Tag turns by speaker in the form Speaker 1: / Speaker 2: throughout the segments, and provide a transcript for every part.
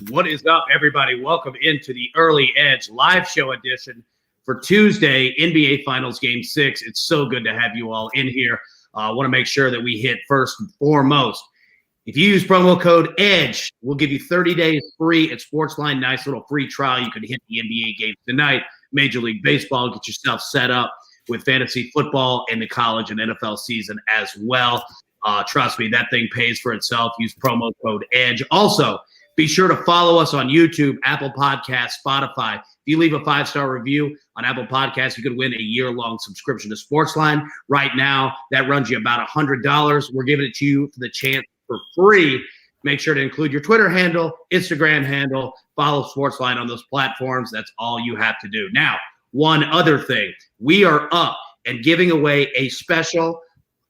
Speaker 1: What is up, everybody? Welcome into the Early Edge live show edition for Tuesday, NBA Finals Game 6. It's so good to have you all in here. I want to make sure that we hit first and foremost. If you use promo code EDGE, we'll give you 30 days free at Sportsline. Nice little free trial. You can hit the NBA games tonight, Major League Baseball, get yourself set up with fantasy football and the college and NFL season as well. Trust me, that thing pays for itself. Use promo code EDGE. Also, be sure to follow us on YouTube, Apple Podcasts, Spotify. If you leave a 5-star review on Apple Podcasts, you could win a year-long subscription to Sportsline. Right now, that runs you about $100. We're giving it to you for the chance for free. Make sure to include your Twitter handle, Instagram handle, follow Sportsline on those platforms. That's all you have to do. Now, one other thing. We are up and giving away a special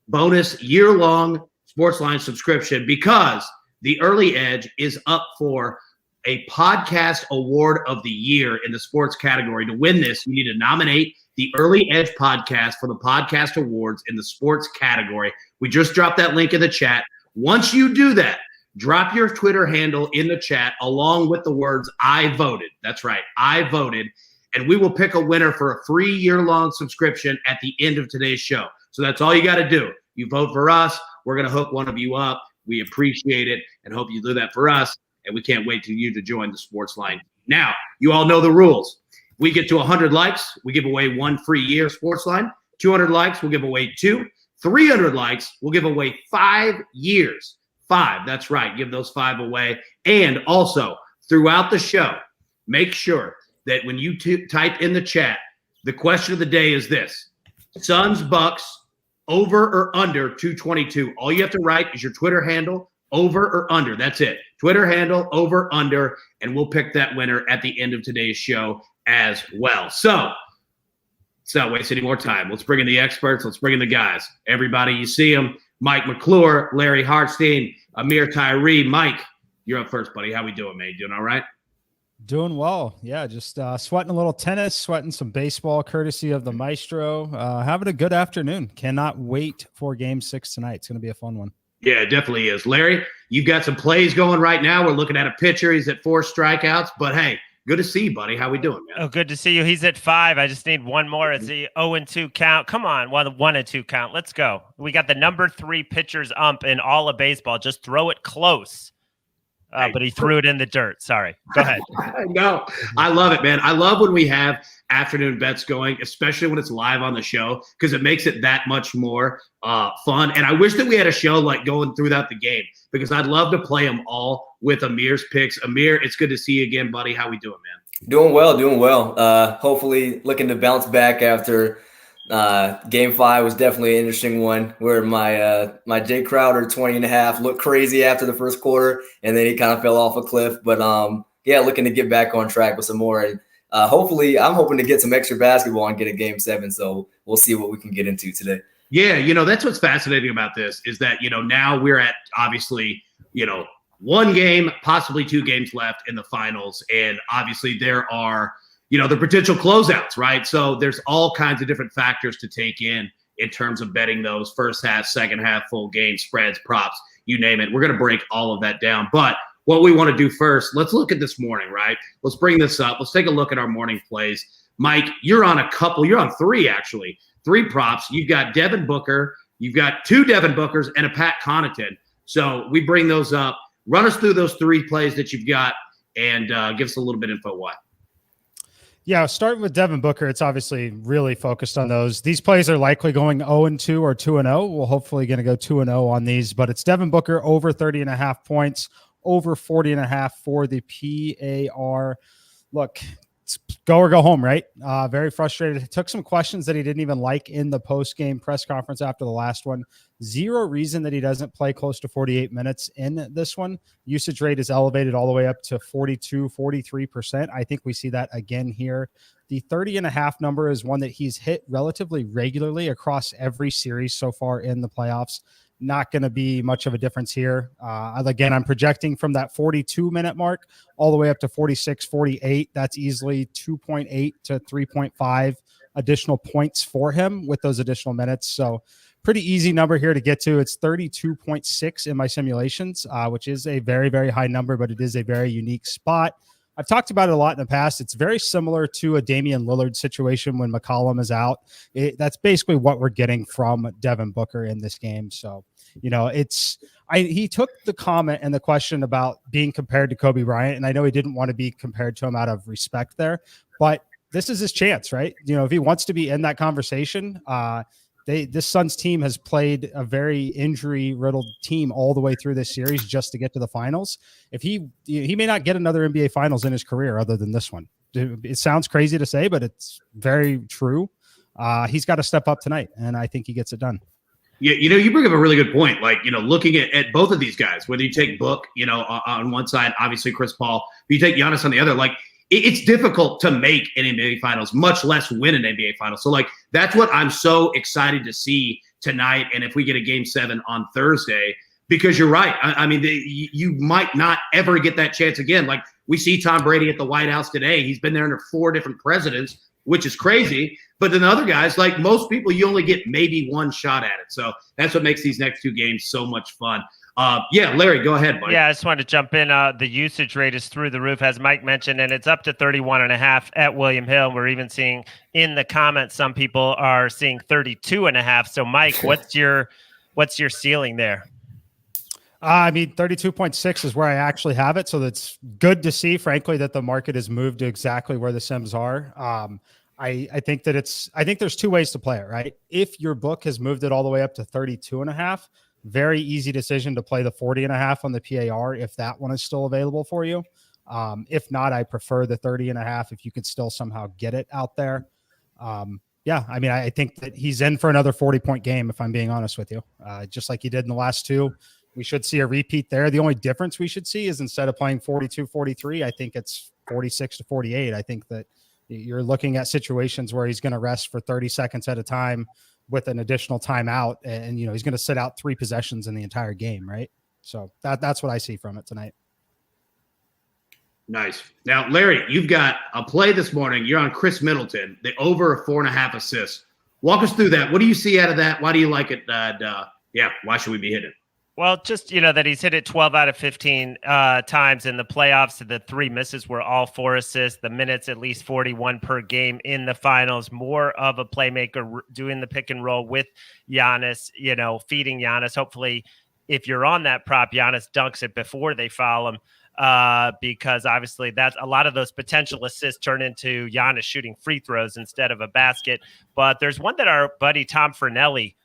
Speaker 1: bonus year-long Sportsline subscription because the Early Edge is up for a podcast award of the year in the sports category. To win this, you need to nominate the Early Edge podcast for the podcast awards in the sports category. We just dropped that link in the chat. Once you do that, drop your Twitter handle in the chat along with the words "I voted." That's right, I voted. And we will pick a winner for a free year-long subscription at the end of today's show. So that's all you got to do. You vote for us. We're going to hook one of you up. We appreciate it and hope you do that for us. And we can't wait for you to join the Sportsline. Now, you all know the rules. We get to 100 likes, we give away one free year Sportsline. 200 likes, we'll give away 2. 300 likes, we'll give away 5 years. 5, that's right. Give those 5 away. And also, throughout the show, make sure that when you type in the chat, the question of the day is this: Suns Bucks over or under 222. All you have to write is your Twitter handle, over or under. That's it. Twitter handle, over, under, and we'll pick that winner at the end of today's show as well. So let's not waste any more time. Let's bring in the experts. Let's bring in the guys. Everybody, you see them. Mike McClure, Larry Hartstein, Ameer Tyree. Mike, you're up first, buddy. How we doing, man? You doing all right?
Speaker 2: Doing well. Yeah, just sweating a little tennis, sweating some baseball courtesy of the maestro. Having a good afternoon. Cannot wait for Game 6 tonight. It's going to be a fun one.
Speaker 1: Yeah, it definitely is. Larry, you've got some plays going right now. We're looking at a pitcher. He's at 4 strikeouts. But, hey, good to see you, buddy. How we doing, man?
Speaker 3: Oh, good to see you. He's at 5. I just need one more. It's the 0-2 count. Come on, 1-2 count. Let's go. We got the number 3 pitcher's ump in all of baseball. Just throw it close. But he threw it in the dirt. Sorry. Go ahead.
Speaker 1: No, I love it, man. I love when we have afternoon bets going, especially when it's live on the show, because it makes it that much more fun. And I wish that we had a show like going throughout the game, because I'd love to play them all with Ameer's picks. Ameer, it's good to see you again, buddy. How we doing, man?
Speaker 4: Doing well. Hopefully looking to bounce back after Game 5 was definitely an interesting one where my Jay Crowder 20.5 looked crazy after the first quarter, and then he kind of fell off a cliff. But looking to get back on track with some more. And hopefully I'm hoping to get some extra basketball and get a Game 7. So we'll see what we can get into today.
Speaker 1: Yeah, that's what's fascinating about this is that, now we're at obviously, one game, possibly 2 games left in the finals. And obviously there are the potential closeouts, right? So there's all kinds of different factors to take in terms of betting those first half, second half, full game spreads, props, you name it. We're going to break all of that down. But what we want to do first, let's look at this morning, right? Let's bring this up. Let's take a look at our morning plays. Mike, you're on 3 actually. 3 props. You've got Devin Booker. You've got 2 Devin Bookers and a Pat Connaughton. So we bring those up. Run us through those 3 plays that you've got and give us a little bit of info why.
Speaker 2: Yeah, starting with Devin Booker, it's obviously really focused on those. These plays are likely going 0-2 or 2-0. We're hopefully going to go 2-0 on these, but it's Devin Booker over 30.5 points, over 40.5 for the PAR. Look, it's go or go home, right? Very frustrated. It took some questions that he didn't even like in the post-game press conference after the last one. Zero reason that he doesn't play close to 48 minutes in this one. Usage rate is elevated all the way up to 43%. I think we see that again here. The 30.5 number is one that he's hit relatively regularly across every series so far in the playoffs. Not going to be much of a difference here. Again, I'm projecting from that 42-minute mark all the way up to 46, 48. That's easily 2.8 to 3.5 additional points for him with those additional minutes. So pretty easy number here to get to. It's 32.6 in my simulations, which is a very, very high number, but it is a very unique spot. I've talked about it a lot in the past. It's very similar to a Damian Lillard situation when McCollum is out. That's basically what we're getting from Devin Booker in this game. So, he took the comment and the question about being compared to Kobe Bryant, and I know he didn't want to be compared to him out of respect there, but this is his chance, right? If he wants to be in that conversation, this Suns team has played a very injury-riddled team all the way through this series just to get to the finals. If he may not get another NBA Finals in his career other than this one. It sounds crazy to say, but it's very true. He's got to step up tonight, and I think he gets it done.
Speaker 1: Yeah, you bring up a really good point. Like, looking at both of these guys, whether you take Book, on one side, obviously Chris Paul, but you take Giannis on the other, like, it's difficult to make an NBA Finals, much less win an NBA Finals. So, like, that's what I'm so excited to see tonight. And if we get a Game 7 on Thursday, because you're right. I mean, you might not ever get that chance again. Like, we see Tom Brady at the White House today. He's been there under 4 different presidents, which is crazy. But then the other guys, like most people, you only get maybe one shot at it. So that's what makes these next 2 games so much fun. Larry, go ahead, buddy.
Speaker 3: Yeah, I just wanted to jump in. The usage rate is through the roof, as Mike mentioned, and it's up to 31.5 at William Hill. We're even seeing in the comments some people are seeing 32.5. So, Mike, what's your ceiling there?
Speaker 2: 32.6 is where I actually have it. So that's good to see, frankly, that the market has moved to exactly where the Sims are. I think there's 2 ways to play it, right? If your book has moved it all the way up to 32.5, very easy decision to play the 40.5 on the PAR if that one is still available for you. If not, I prefer the 30.5 if you could still somehow get it out there. I think that he's in for another 40-point game, if I'm being honest with you. Just like he did in the last 2. We should see a repeat there. The only difference we should see is instead of playing 42-43, I think it's 46-48. I think that you're looking at situations where he's going to rest for 30 seconds at a time with an additional timeout. And he's going to sit out 3 possessions in the entire game, right? So that's what I see from it tonight.
Speaker 1: Nice. Now, Larry, you've got a play this morning. You're on Chris Middleton, the over 4.5 assists. Walk us through that. What do you see out of that? Why do you like it? Why should we be hitting?
Speaker 3: Well, just, that he's hit it 12 out of 15 times in the playoffs. The 3 misses were all 4 assists. The minutes, at least 41 per game in the finals. More of a playmaker doing the pick and roll with Giannis, feeding Giannis. Hopefully, if you're on that prop, Giannis dunks it before they foul him. Because obviously that's a lot of those potential assists turn into Giannis shooting free throws instead of a basket. But there's one that our buddy Tom Fernelli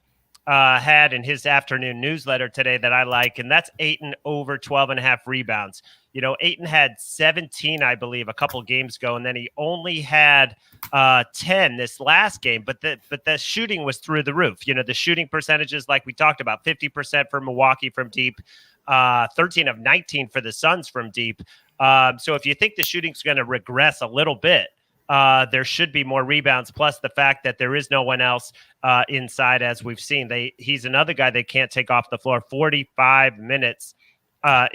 Speaker 3: had in his afternoon newsletter today that I like, and that's Ayton over 12.5 rebounds. Ayton had 17, I believe, a couple games ago, and then he only had 10 this last game. But the shooting was through the roof. The shooting percentages, like we talked about, 50% for Milwaukee from deep, 13 of 19 for the Suns from deep. So if you think the shooting's going to regress a little bit, there should be more rebounds, plus the fact that there is no one else inside, as we've seen. He's another guy they can't take off the floor. 45 minutes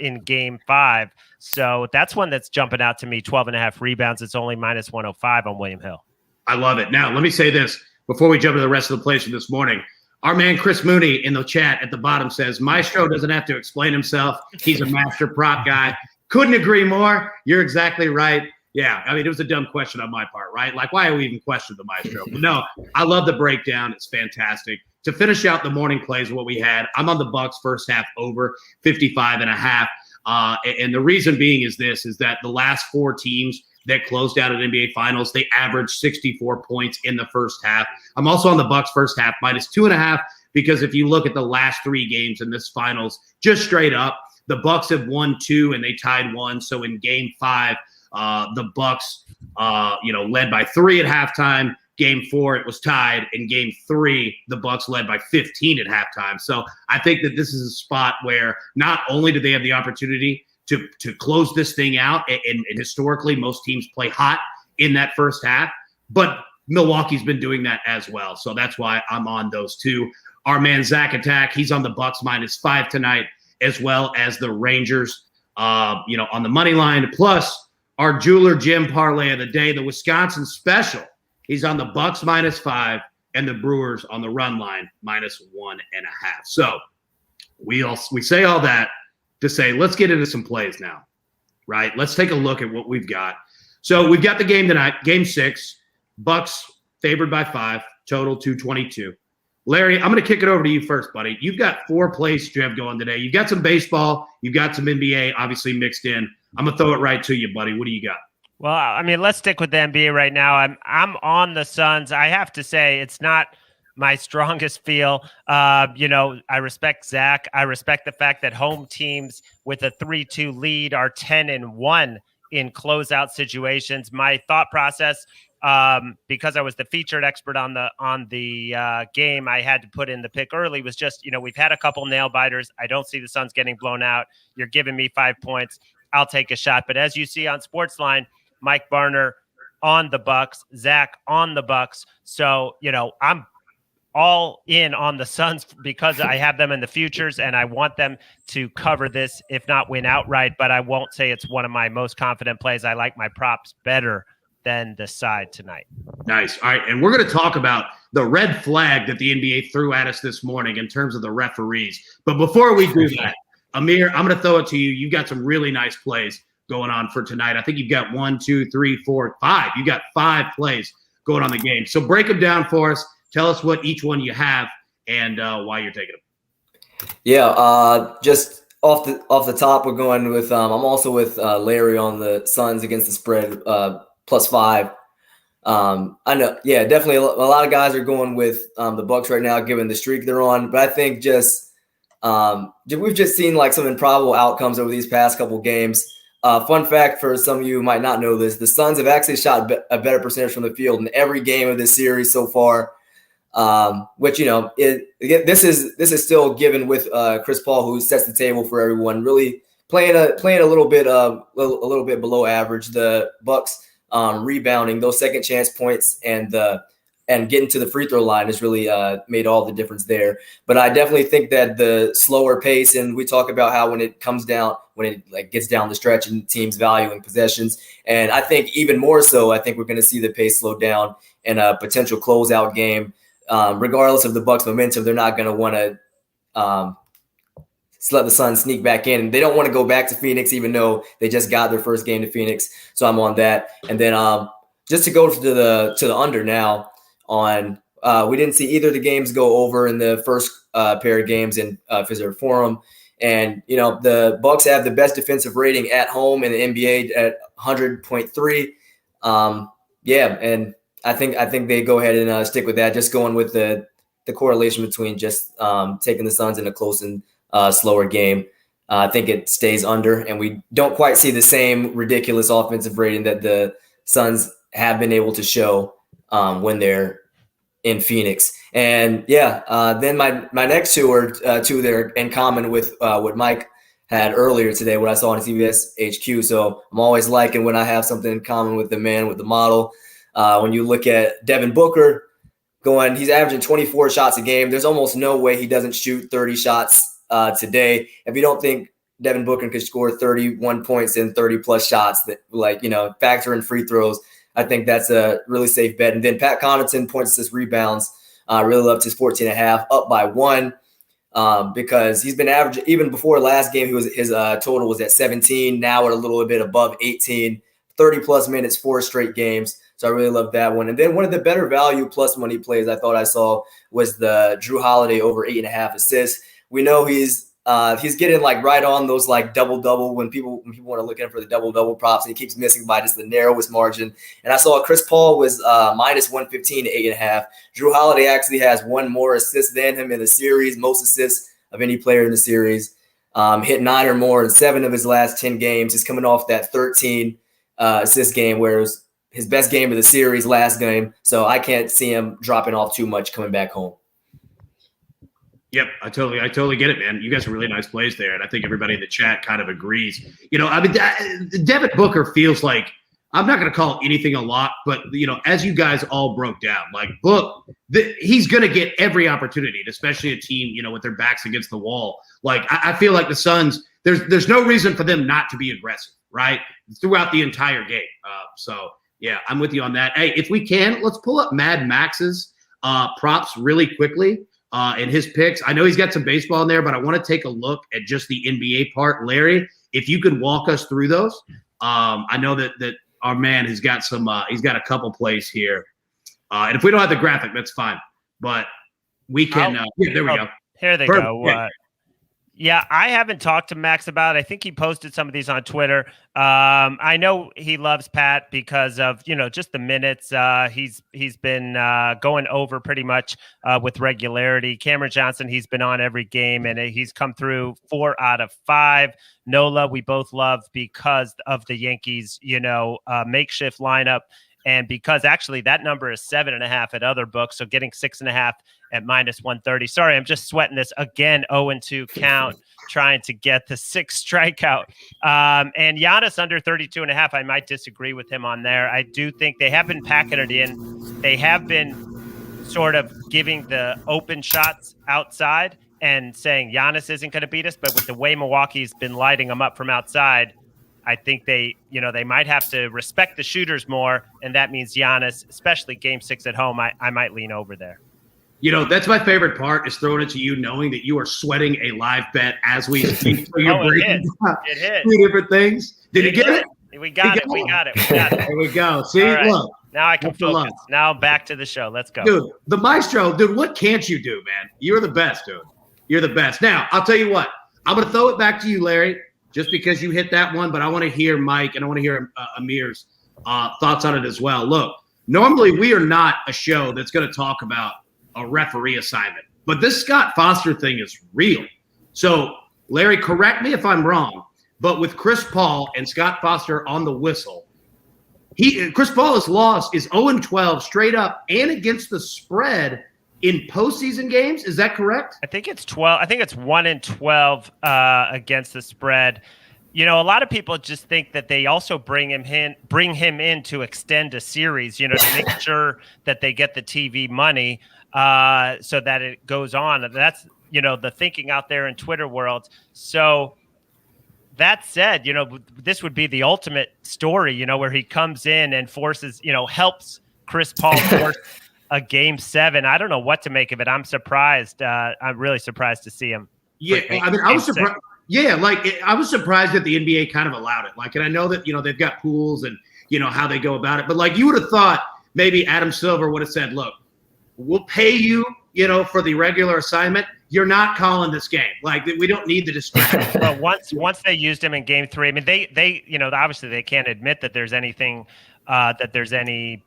Speaker 3: in Game 5. So that's one that's jumping out to me. 12.5 rebounds. It's only minus 105 on William Hill.
Speaker 1: I love it. Now, let me say this before we jump to the rest of the plays for this morning. Our man Chris Mooney in the chat at the bottom says, Maestro doesn't have to explain himself. He's a master prop guy. Couldn't agree more. You're exactly right. Yeah, I mean, it was a dumb question on my part, right? Like, why are we even questioning the Maestro? But no, I love the breakdown. It's fantastic. To finish out the morning plays, what we had, I'm on the Bucks first half over 55.5. And the reason being is that the last 4 teams that closed out at NBA Finals, they averaged 64 points in the first half. I'm also on the Bucks first half minus 2.5, because if you look at the last 3 games in this Finals, just straight up, the Bucks have won 2 and they tied 1. So in Game 5, the Bucks, led by 3 at halftime. Game 4, it was tied. In Game 3, the Bucks led by 15 at halftime. So I think that this is a spot where not only do they have the opportunity to close this thing out, and historically most teams play hot in that first half, but Milwaukee's been doing that as well. So that's why I'm on those 2. Our man Zach Attack, he's on the Bucks minus 5 tonight, as well as the Rangers, on the money line. Plus, our Jeweler Jim parlay of the day, the Wisconsin special. He's on the Bucks minus 5, and the Brewers on the run line -1.5. So we say all that to say, let's get into some plays now, right? Let's take a look at what we've got. So we've got the game tonight, game 6, Bucks favored by 5, total 222. Larry, I'm going to kick it over to you first, buddy. You've got 4 plays you have going today. You've got some baseball. You've got some NBA, obviously, mixed in. I'm going to throw it right to you, buddy. What do you got?
Speaker 3: Well, I mean, let's stick with the NBA right now. I'm on the Suns. I have to say it's not my strongest feel. I respect Zach. I respect the fact that home teams with a 3-2 lead are 10-1 in closeout situations. My thought process, because I was the featured expert on the game, I had to put in the pick early, was just, we've had a couple nail biters. I don't see the Suns getting blown out. You're giving me 5 points. I'll take a shot. But as you see on Sportsline, Mike Barner on the Bucks, Zach on the Bucks. So, I'm all in on the Suns because I have them in the futures and I want them to cover this, if not win outright. But I won't say it's one of my most confident plays. I like my props better than the side tonight.
Speaker 1: Nice. All right. And we're going to talk about the red flag that the NBA threw at us this morning in terms of the referees. But before we do that, Ameer, I'm going to throw it to you. You've got some really nice plays going on for tonight. I think you've got 1, 2, 3, 4, 5. You got 5 plays going on the game. So break them down for us. Tell us what each one you have and why you're taking them.
Speaker 4: Yeah, just off the top, we're going with I'm also with Larry on the Suns against the spread +5. I know, yeah, definitely a lot of guys are going with the Bucks right now, given the streak they're on. But I think just we've just seen like some improbable outcomes over these past couple games. Fun fact for some of you who might not know this: the Suns have actually shot a better percentage from the field in every game of this series so far. Which this is still given with Chris Paul, who sets the table for everyone. Really playing a little bit below average. The Bucks rebounding those second chance points and getting to the free throw line has really made all the difference there. But I definitely think that the slower pace, and we talk about how when it gets down the stretch and teams valuing possessions, and I think even more so, I think we're going to see the pace slow down in a potential closeout game. Regardless of the Bucks' momentum, they're not going to want to let the Suns sneak back in. They don't want to go back to Phoenix, even though they just got their first game to Phoenix. So I'm on that. And then just to go to the under now on we didn't see either of the games go over in the first pair of games in Fiserv Forum. And the Bucks have the best defensive rating at home in the NBA at 100.3. And I think they go ahead and stick with that, just going with the correlation between just taking the Suns in a close and slower game. I think it stays under, and we don't quite see the same ridiculous offensive rating that the Suns have been able to show when they're in Phoenix. And then my next two are two that are in common with what Mike had earlier today, what I saw on CBS HQ. So I'm always liking when I have something in common with the man, with the model. When you look at Devin Booker he's averaging 24 shots a game. There's almost no way he doesn't shoot 30 shots today. If you don't think Devin Booker could score 31 points in 30 plus shots, that factor in free throws, I think that's a really safe bet. And then Pat Connaughton, points, assists, rebounds, really loved his 14.5, up by 1, because he's been averaging, even before last game, his total was at 17, now at a little bit above 18, 30 plus minutes, 4 straight games. So I really love that one. And then one of the better value plus money plays I thought I saw was the Drew Holiday over 8.5 assists. We know he's getting right on those double-double when people want to look in for the double-double props, and he keeps missing by just the narrowest margin. And I saw Chris Paul was -115 to 8.5. Drew Holiday actually has 1 more assist than him in the series, most assists of any player in the series. Hit 9 or more in 7 of his last 10 games. He's coming off that 13 assist game, where it was his best game of the series last game. So I can't see him dropping off too much coming back home.
Speaker 1: Yep, I totally get it, man. You guys are really nice plays there, and I think everybody in the chat kind of agrees. Devin Booker feels like, I'm not going to call anything a lot, but as you guys all broke down, he's going to get every opportunity, especially a team with their backs against the wall. I feel like the Suns, there's no reason for them not to be aggressive, right, throughout the entire game. So yeah, I'm with you on that. Hey, if we can, let's pull up Mad Max's props really quickly and his picks. I know he's got some baseball in there, but I want to take a look at just the NBA part. Larry, if you could walk us through those. I know that our man has got some. He's got a couple plays here, and if we don't have the graphic, that's fine. But we can. There we go.
Speaker 3: Here they
Speaker 1: Perfect.
Speaker 3: go. Yeah, I haven't talked to Max about it. I think he posted some of these on Twitter. I know he loves Pat because of, just the minutes. He's been going over pretty much with regularity. Cameron Johnson, he's been on every game, and he's come through 4 out of 5. Nola, we both love because of the Yankees, makeshift lineup. And because actually that number is 7.5 at other books. So getting 6.5 at -130. Sorry, I'm just sweating this again. 0-2 count, trying to get the 6 strikeout. And Giannis under 32.5. I might disagree with him on there. I do think they have been packing it in. They have been sort of giving the open shots outside and saying Giannis isn't going to beat us. But with the way Milwaukee's been lighting them up from outside, I think they might have to respect the shooters more, and that means Giannis, especially Game 6 at home. I might lean over there.
Speaker 1: That's my favorite part is throwing it to you, knowing that you are sweating a live bet as we speak. So you're breaking
Speaker 3: it hit.
Speaker 1: 2 different things. Did you get it?
Speaker 3: We got it.
Speaker 1: There we go. See,
Speaker 3: right.
Speaker 1: Look.
Speaker 3: Now I can focus. Now back to the show. Let's go.
Speaker 1: Dude, the maestro, what can't you do, man? You're the best, dude. You're the best. Now, I'll tell you what. I'm going to throw it back to you, Larry, just because you hit that one, but I want to hear Mike and I want to hear Ameer's thoughts on it as well. Look, normally we are not a show that's going to talk about a referee assignment, but this Scott Foster thing is real. So, Larry, correct me if I'm wrong, but with Chris Paul and Scott Foster on the whistle, Chris Paul is 0-12 straight up and against the spread in postseason games. Is that correct?
Speaker 3: I think it's 12. I think it's 1-12 against the spread. A lot of people just think that they also bring him in to extend a series, to make sure that they get the TV money so that it goes on. That's, the thinking out there in Twitter world. So that said, this would be the ultimate story, where he comes in and forces, helps Chris Paul force a Game 7. I don't know what to make of it. I'm surprised. I'm really surprised to see him.
Speaker 1: Yeah, I was surprised. Yeah, I was surprised that the NBA kind of allowed it. And I know that they've got pools and how they go about it, but you would have thought maybe Adam Silver would have said, "Look, we'll pay you, for the regular assignment. You're not calling this game. We don't need the distraction."
Speaker 3: But once they used him in Game 3, I mean, they obviously they can't admit that there's anything any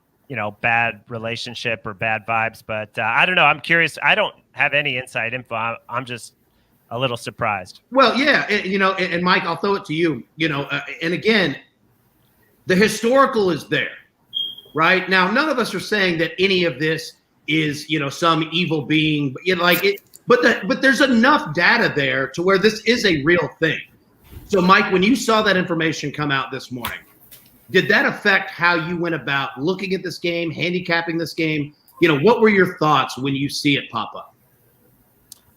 Speaker 3: bad relationship or bad vibes, but I don't know. I'm curious. I don't have any inside info. I'm just a little surprised.
Speaker 1: Well, yeah. And Mike, I'll throw it to you, and again, the historical is there right now. None of us are saying that any of this is, some evil being, but there's enough data there to where this is a real thing. So Mike, when you saw that information come out this morning, did that affect how you went about looking at this game, handicapping this game? What were your thoughts when you see it pop up?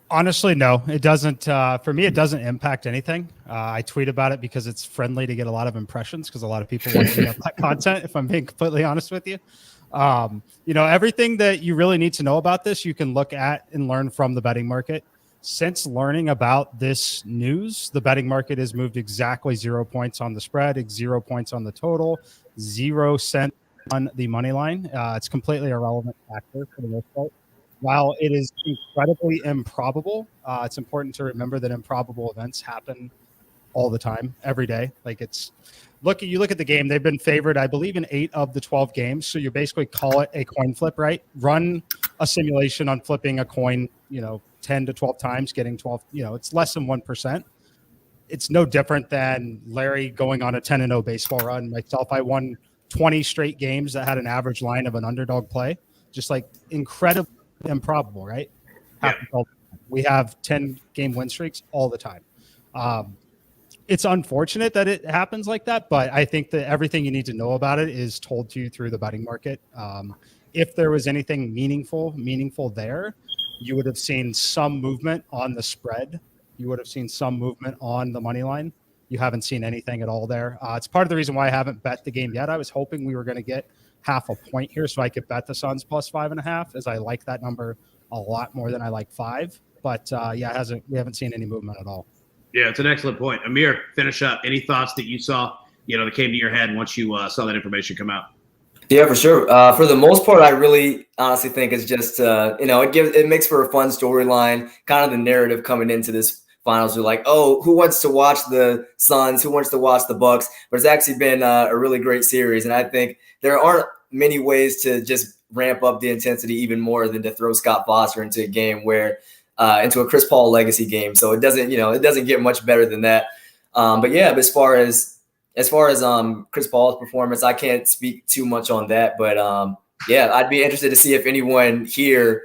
Speaker 2: Honestly, no, it doesn't. For me, it doesn't impact anything. I tweet about it because it's friendly to get a lot of impressions because a lot of people want to read that content, if I'm being completely honest with you. Everything that you really need to know about this, you can look at and learn from the betting market. Since learning about this news, the betting market has moved exactly 0 points on the spread, 0 points on the total, 0 cents on the money line. It's completely irrelevant factor for the most part. While it is incredibly improbable, it's important to remember that improbable events happen all the time, every day. You look at the game, they've been favored, I believe, in 8 of the 12 games. So you basically call it a coin flip, right? Run a simulation on flipping a coin, 10 to 12 times, getting 12, it's less than 1%. It's no different than Larry going on a 10-0 baseball run. Myself, I won 20 straight games that had an average line of an underdog play, just incredibly improbable, right?
Speaker 1: Yeah.
Speaker 2: We have 10-game win streaks all the time. It's unfortunate that it happens like that, but I think that everything you need to know about it is told to you through the betting market. If there was anything meaningful there, you would have seen some movement on the spread. You would have seen some movement on the money line. You haven't seen anything at all there. It's part of the reason why I haven't bet the game yet. I was hoping we were going to get half a point here, so I could bet the Suns plus 5.5, as I like that number a lot more than I like 5. But yeah, we haven't seen any movement at all.
Speaker 1: Yeah, it's an excellent point. Amir, finish up. Any thoughts that you saw, that came to your head once you saw that information come out?
Speaker 4: Yeah, for sure. For the most part, I really honestly think it's just it makes for a fun storyline, kind of the narrative coming into this finals. We're like, oh, who wants to watch the Suns? Who wants to watch the Bucks? But it's actually been a really great series, and I think there aren't many ways to just ramp up the intensity even more than to throw Scott Foster into a game into a Chris Paul legacy game. So it doesn't get much better than that. But yeah, as far as Chris Paul's performance, I can't speak too much on that. But yeah, I'd be interested to see if anyone here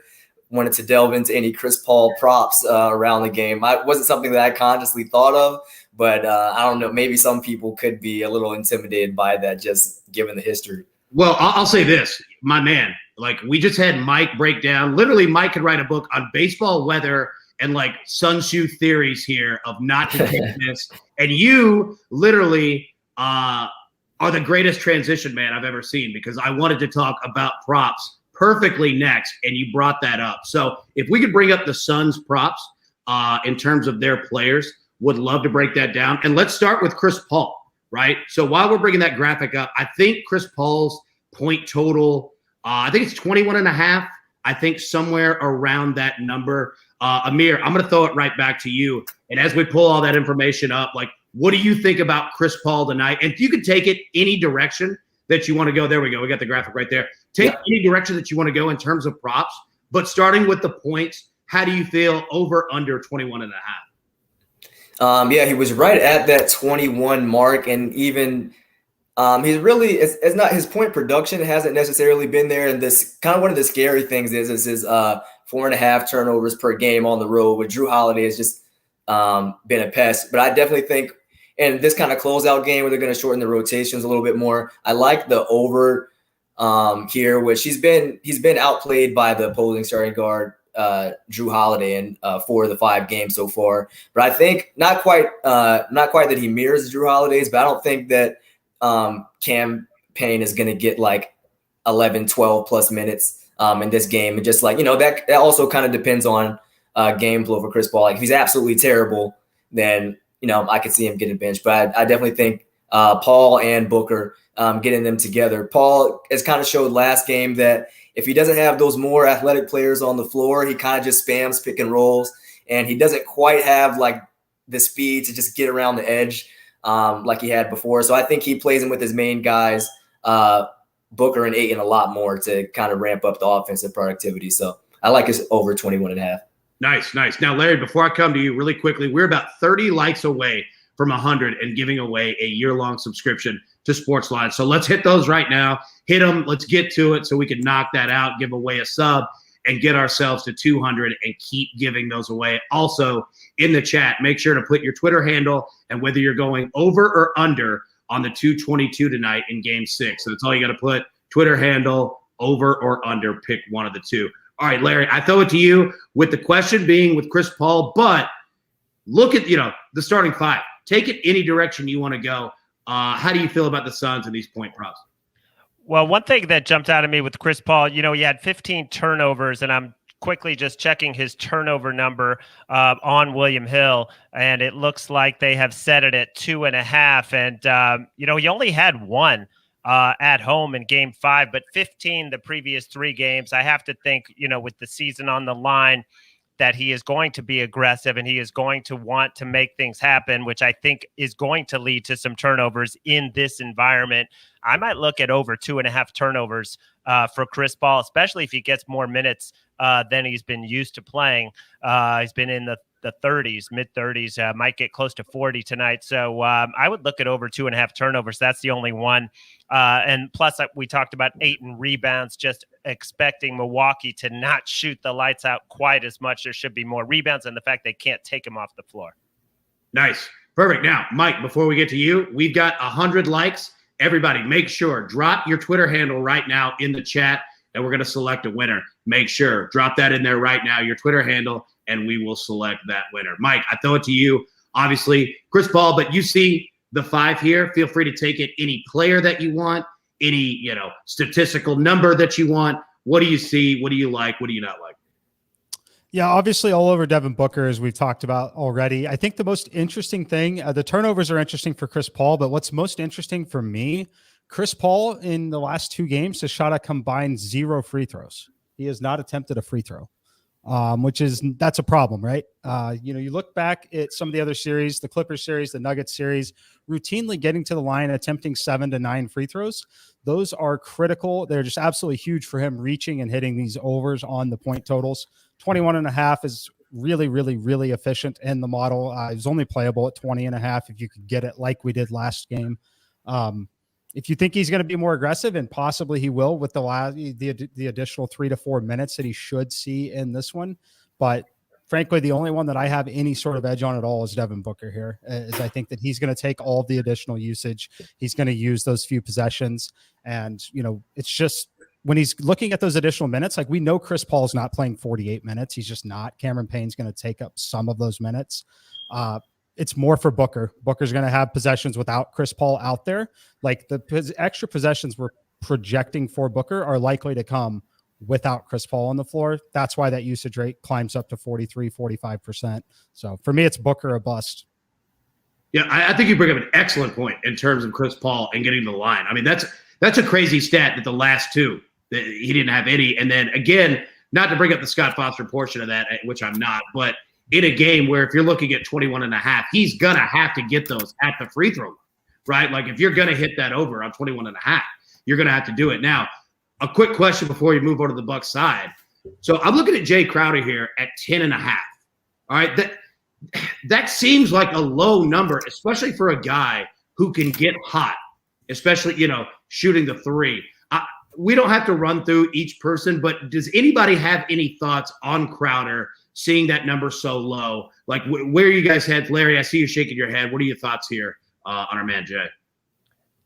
Speaker 4: wanted to delve into any Chris Paul props around the game. It wasn't something that I consciously thought of, but I don't know. Maybe some people could be a little intimidated by that, just given the history.
Speaker 1: Well, I'll say this, my man. Like, we just had Mike break down. Literally, Mike could write a book on baseball weather and like Sun Tzu theories here of not to take this. And you literally are the greatest transition man I've ever seen, because I wanted to talk about props perfectly next, and you brought that up. So if we could bring up the Suns props in terms of their players, would love to break that down. And let's start with Chris Paul, right? So while we're bringing that graphic up, I think Chris Paul's point total, I think it's 21.5. I think somewhere around that number. Amir, I'm going to throw it right back to you. And as we pull all that information up, like, what do you think about Chris Paul tonight? And if you could take it any direction that you want to go, there we go. We got the graphic right there. Take any direction that you want to go in terms of props, but starting with the points, how do you feel over under 21.5?
Speaker 4: Yeah, he was right at that 21 mark, and even he's really it's not, his point production hasn't necessarily been there. And this kind of one of the scary things is his 4.5 turnovers per game on the road, with Drew Holiday has just been a pest. But I definitely think in this kind of closeout game where they're going to shorten the rotations a little bit more, I like the over here, which he's been outplayed by the opposing starting guard Drew Holiday in 4 of the 5 games so far. But I think not quite that he mirrors Drew Holiday's, but I don't think that Cam Payne is going to get like 11, 12 plus minutes in this game. And just like, that also kind of depends on game flow for Chris Paul. Like, if he's absolutely terrible, then, I could see him getting benched. But I definitely think Paul and Booker, getting them together. Paul has kind of showed last game that if he doesn't have those more athletic players on the floor, he kind of just spams pick and rolls, and he doesn't quite have like the speed to just get around the edge like he had before. So I think he plays him with his main guys, Booker and Ayton, a lot more to kind of ramp up the offensive productivity. So I like his over 21.5.
Speaker 1: Nice. Now, Larry, before I come to you really quickly, we're about 30 likes away from 100 and giving away a year-long subscription to Sportsline. So let's hit those right now. Hit them. Let's get to it so we can knock that out, give away a sub, and get ourselves to 200 and keep giving those away. Also, in the chat, make sure to put your Twitter handle and whether you're going over or under on the 222 tonight in Game 6. So that's all you got to put. Twitter handle, over or under, pick one of the two. All right, Larry, I throw it to you with the question being with Chris Paul, but look at, the starting 5. Take it any direction you want to go. How do you feel about the Suns and these point props?
Speaker 3: Well, one thing that jumped out at me with Chris Paul, he had 15 turnovers, and I'm quickly just checking his turnover number on William Hill, and it looks like they have set it at 2.5. And, he only had 1 at home in Game 5, but 15 the previous 3 games. I have to think, with the season on the line, that he is going to be aggressive and he is going to want to make things happen, which I think is going to lead to some turnovers in this environment. I might look at over 2.5 turnovers for Chris Paul, especially if he gets more minutes than he's been used to playing. He's been in the 30s, mid-30s, might get close to 40 tonight. So I would look at over 2.5 turnovers. That's the only one. And plus, we talked about 8 in rebounds, just expecting Milwaukee to not shoot the lights out quite as much. There should be more rebounds, and the fact they can't take them off the floor.
Speaker 1: Nice. Perfect. Now, Mike, before we get to you, we've got 100 likes. Everybody, make sure, drop your Twitter handle right now in the chat, and we're going to select a winner. Make sure, drop that in there right now, your Twitter handle, and we will select that winner. Mike, I throw it to you. Obviously, Chris Paul, but you see the 5 here. Feel free to take it any player that you want, any, statistical number that you want? What do you see? What do you like? What do you not like?
Speaker 2: Yeah, obviously all over Devin Booker, as we've talked about already. I think the most interesting thing, the turnovers are interesting for Chris Paul, but what's most interesting for me, Chris Paul in the last 2 games has shot a combined 0 free throws. He has not attempted a free throw, that's a problem, right? You look back at some of the other series, the Clippers series, the Nuggets series, routinely getting to the line, attempting 7 to 9 free throws. Those are critical. They're just absolutely huge for him reaching and hitting these overs on the point totals. 21.5 is really, really, really efficient in the model. It was only playable at 20.5 if you could get it like we did last game. If you think he's going to be more aggressive, and possibly he will with the additional 3 to 4 minutes that he should see in this one. But frankly, the only one that I have any sort of edge on at all is Devin Booker here, is I think that he's going to take all of the additional usage. He's going to use those few possessions. And, it's just when he's looking at those additional minutes, like we know Chris Paul's not playing 48 minutes. He's just not. Cameron Payne's going to take up some of those minutes. It's more for Booker. Booker's going to have possessions without Chris Paul out there. Like the extra possessions we're projecting for Booker are likely to come without Chris Paul on the floor. That's why that usage rate climbs up to 43, 45%. So for me, it's Booker or bust.
Speaker 1: Yeah, I think you bring up an excellent point in terms of Chris Paul and getting to the line. I mean, that's a crazy stat that the last 2, that he didn't have any. And then again, not to bring up the Scott Foster portion of that, which I'm not, but in a game where if you're looking at 21.5, he's going to have to get those at the free throw line, right? Like if you're going to hit that over on 21.5, you're going to have to do it. Now, a quick question before you move over to the Bucks side. So I'm looking at Jay Crowder here at 10.5. All right. That seems like a low number, especially for a guy who can get hot, especially, shooting the 3. We don't have to run through each person, but does anybody have any thoughts on Crowder seeing that number so low? Like where are you guys' heads? Larry, I see you shaking your head. What are your thoughts here on our man, Jay?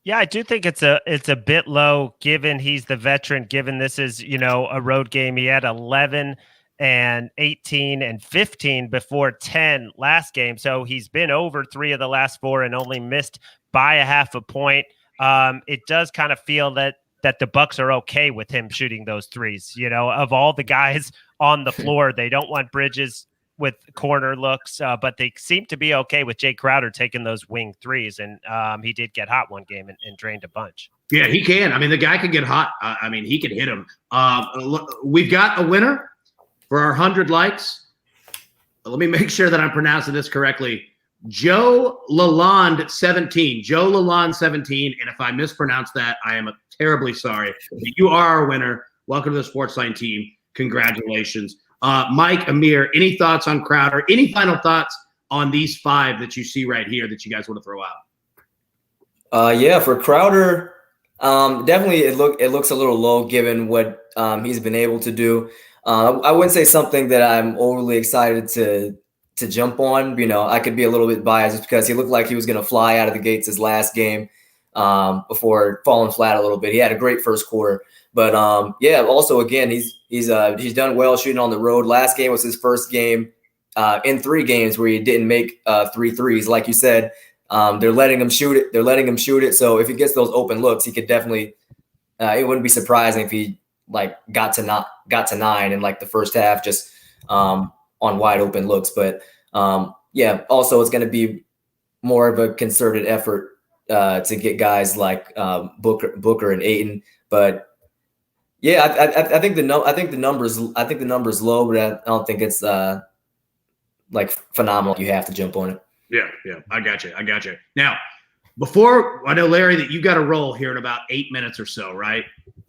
Speaker 3: Yeah, I do think it's a bit low given he's the veteran, given this is, a road game. He had 11 and 18 and 15 before 10 last game. So he's been over 3 of the last 4 and only missed by a half a point. It does kind of feel that the Bucks are okay with him shooting those threes. Of all the guys on the floor, they don't want Bridges with corner looks, but they seem to be okay with Jay Crowder taking those wing threes. And he did get hot one game and drained a bunch. Yeah,
Speaker 1: he can. I mean, the guy can get hot. He can hit him. We've got a winner for our 100 likes. Let me make sure that I'm pronouncing this correctly. Joe Lalonde 17. Joe Lalonde 17. And if I mispronounce that, I am terribly sorry. You are our winner. Welcome to the Sportsline team. Congratulations. Mike, Amir, any thoughts on Crowder? Any final thoughts on these 5 that you see right here that you guys want to throw out?
Speaker 4: Yeah, for Crowder, definitely it looks a little low given what he's been able to do. I wouldn't say something that I'm overly excited to jump on. I could be a little bit biased just because he looked like he was going to fly out of the gates his last game before falling flat a little bit. He had a great first quarter, but also again, he's done well shooting on the road. Last game was his first game in 3 games where he didn't make 3 threes. Like you said, they're letting him shoot it. So if he gets those open looks, he could definitely. It wouldn't be surprising if he got to 9 in the first half just on wide open looks. But also it's going to be more of a concerted effort to get guys like Booker and Ayton. But I think the number's low, but I don't think it's phenomenal. You have to jump on it.
Speaker 1: Yeah, I got you. Now, I know, Larry, that you got to roll here in about 8 minutes or so, right?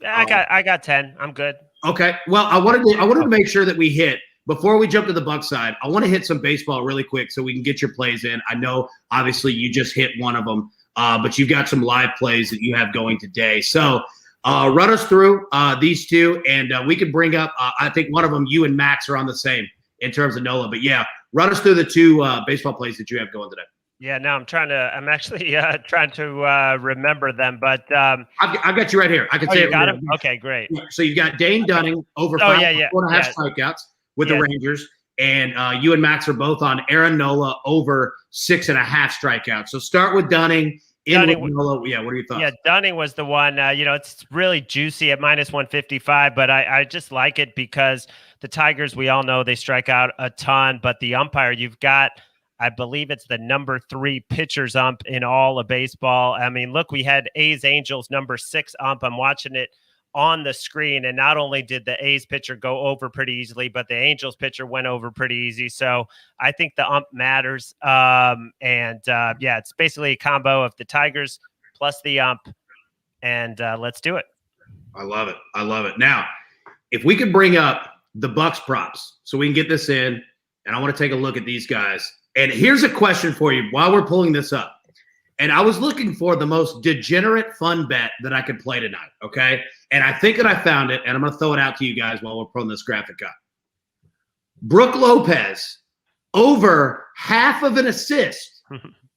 Speaker 3: I got 10. I'm good.
Speaker 1: Okay. Well, I wanted to make sure that we hit before we jump to the Bucks side. I want to hit some baseball really quick so we can get your plays in. I know, obviously, you just hit one of them, but you've got some live plays that you have going today. So run us through these 2, and we can bring up. I think one of them, you and Max are on the same in terms of NOLA. But run us through the 2 baseball plays that you have going today.
Speaker 3: Yeah, no, I'm actually trying to remember them, but
Speaker 1: I've got you right here. I can say
Speaker 3: you
Speaker 1: it.
Speaker 3: Got him? Okay, great.
Speaker 1: So you've got Dane Dunning over 4.5 strikeouts with the Rangers, and you and Max are both on Aaron Nola over 6.5 strikeouts. So start with Dunning
Speaker 3: Dunning,
Speaker 1: Melo. Yeah, what are your thoughts?
Speaker 3: Yeah, Dunning was the one. It's really juicy at minus 155, but I just like it because the Tigers, we all know they strike out a ton, but the umpire, you've got, I believe it's the number 3 pitchers ump in all of baseball. I mean, look, we had A's Angels number 6 ump. I'm watching it on the screen, and not only did the A's pitcher go over pretty easily, but the Angels pitcher went over pretty easy. So I think the ump matters. It's basically a combo of the Tigers plus the ump, and let's do it.
Speaker 1: I love it. I love it. Now, if we could bring up the Bucks props so we can get this in, and I want to take a look at these guys. And here's a question for you while we're pulling this up. And I was looking for the most degenerate fun bet that I could play tonight, okay? And I think that I found it, and I'm going to throw it out to you guys while we're pulling this graphic up. Brooke Lopez, over half of an assist,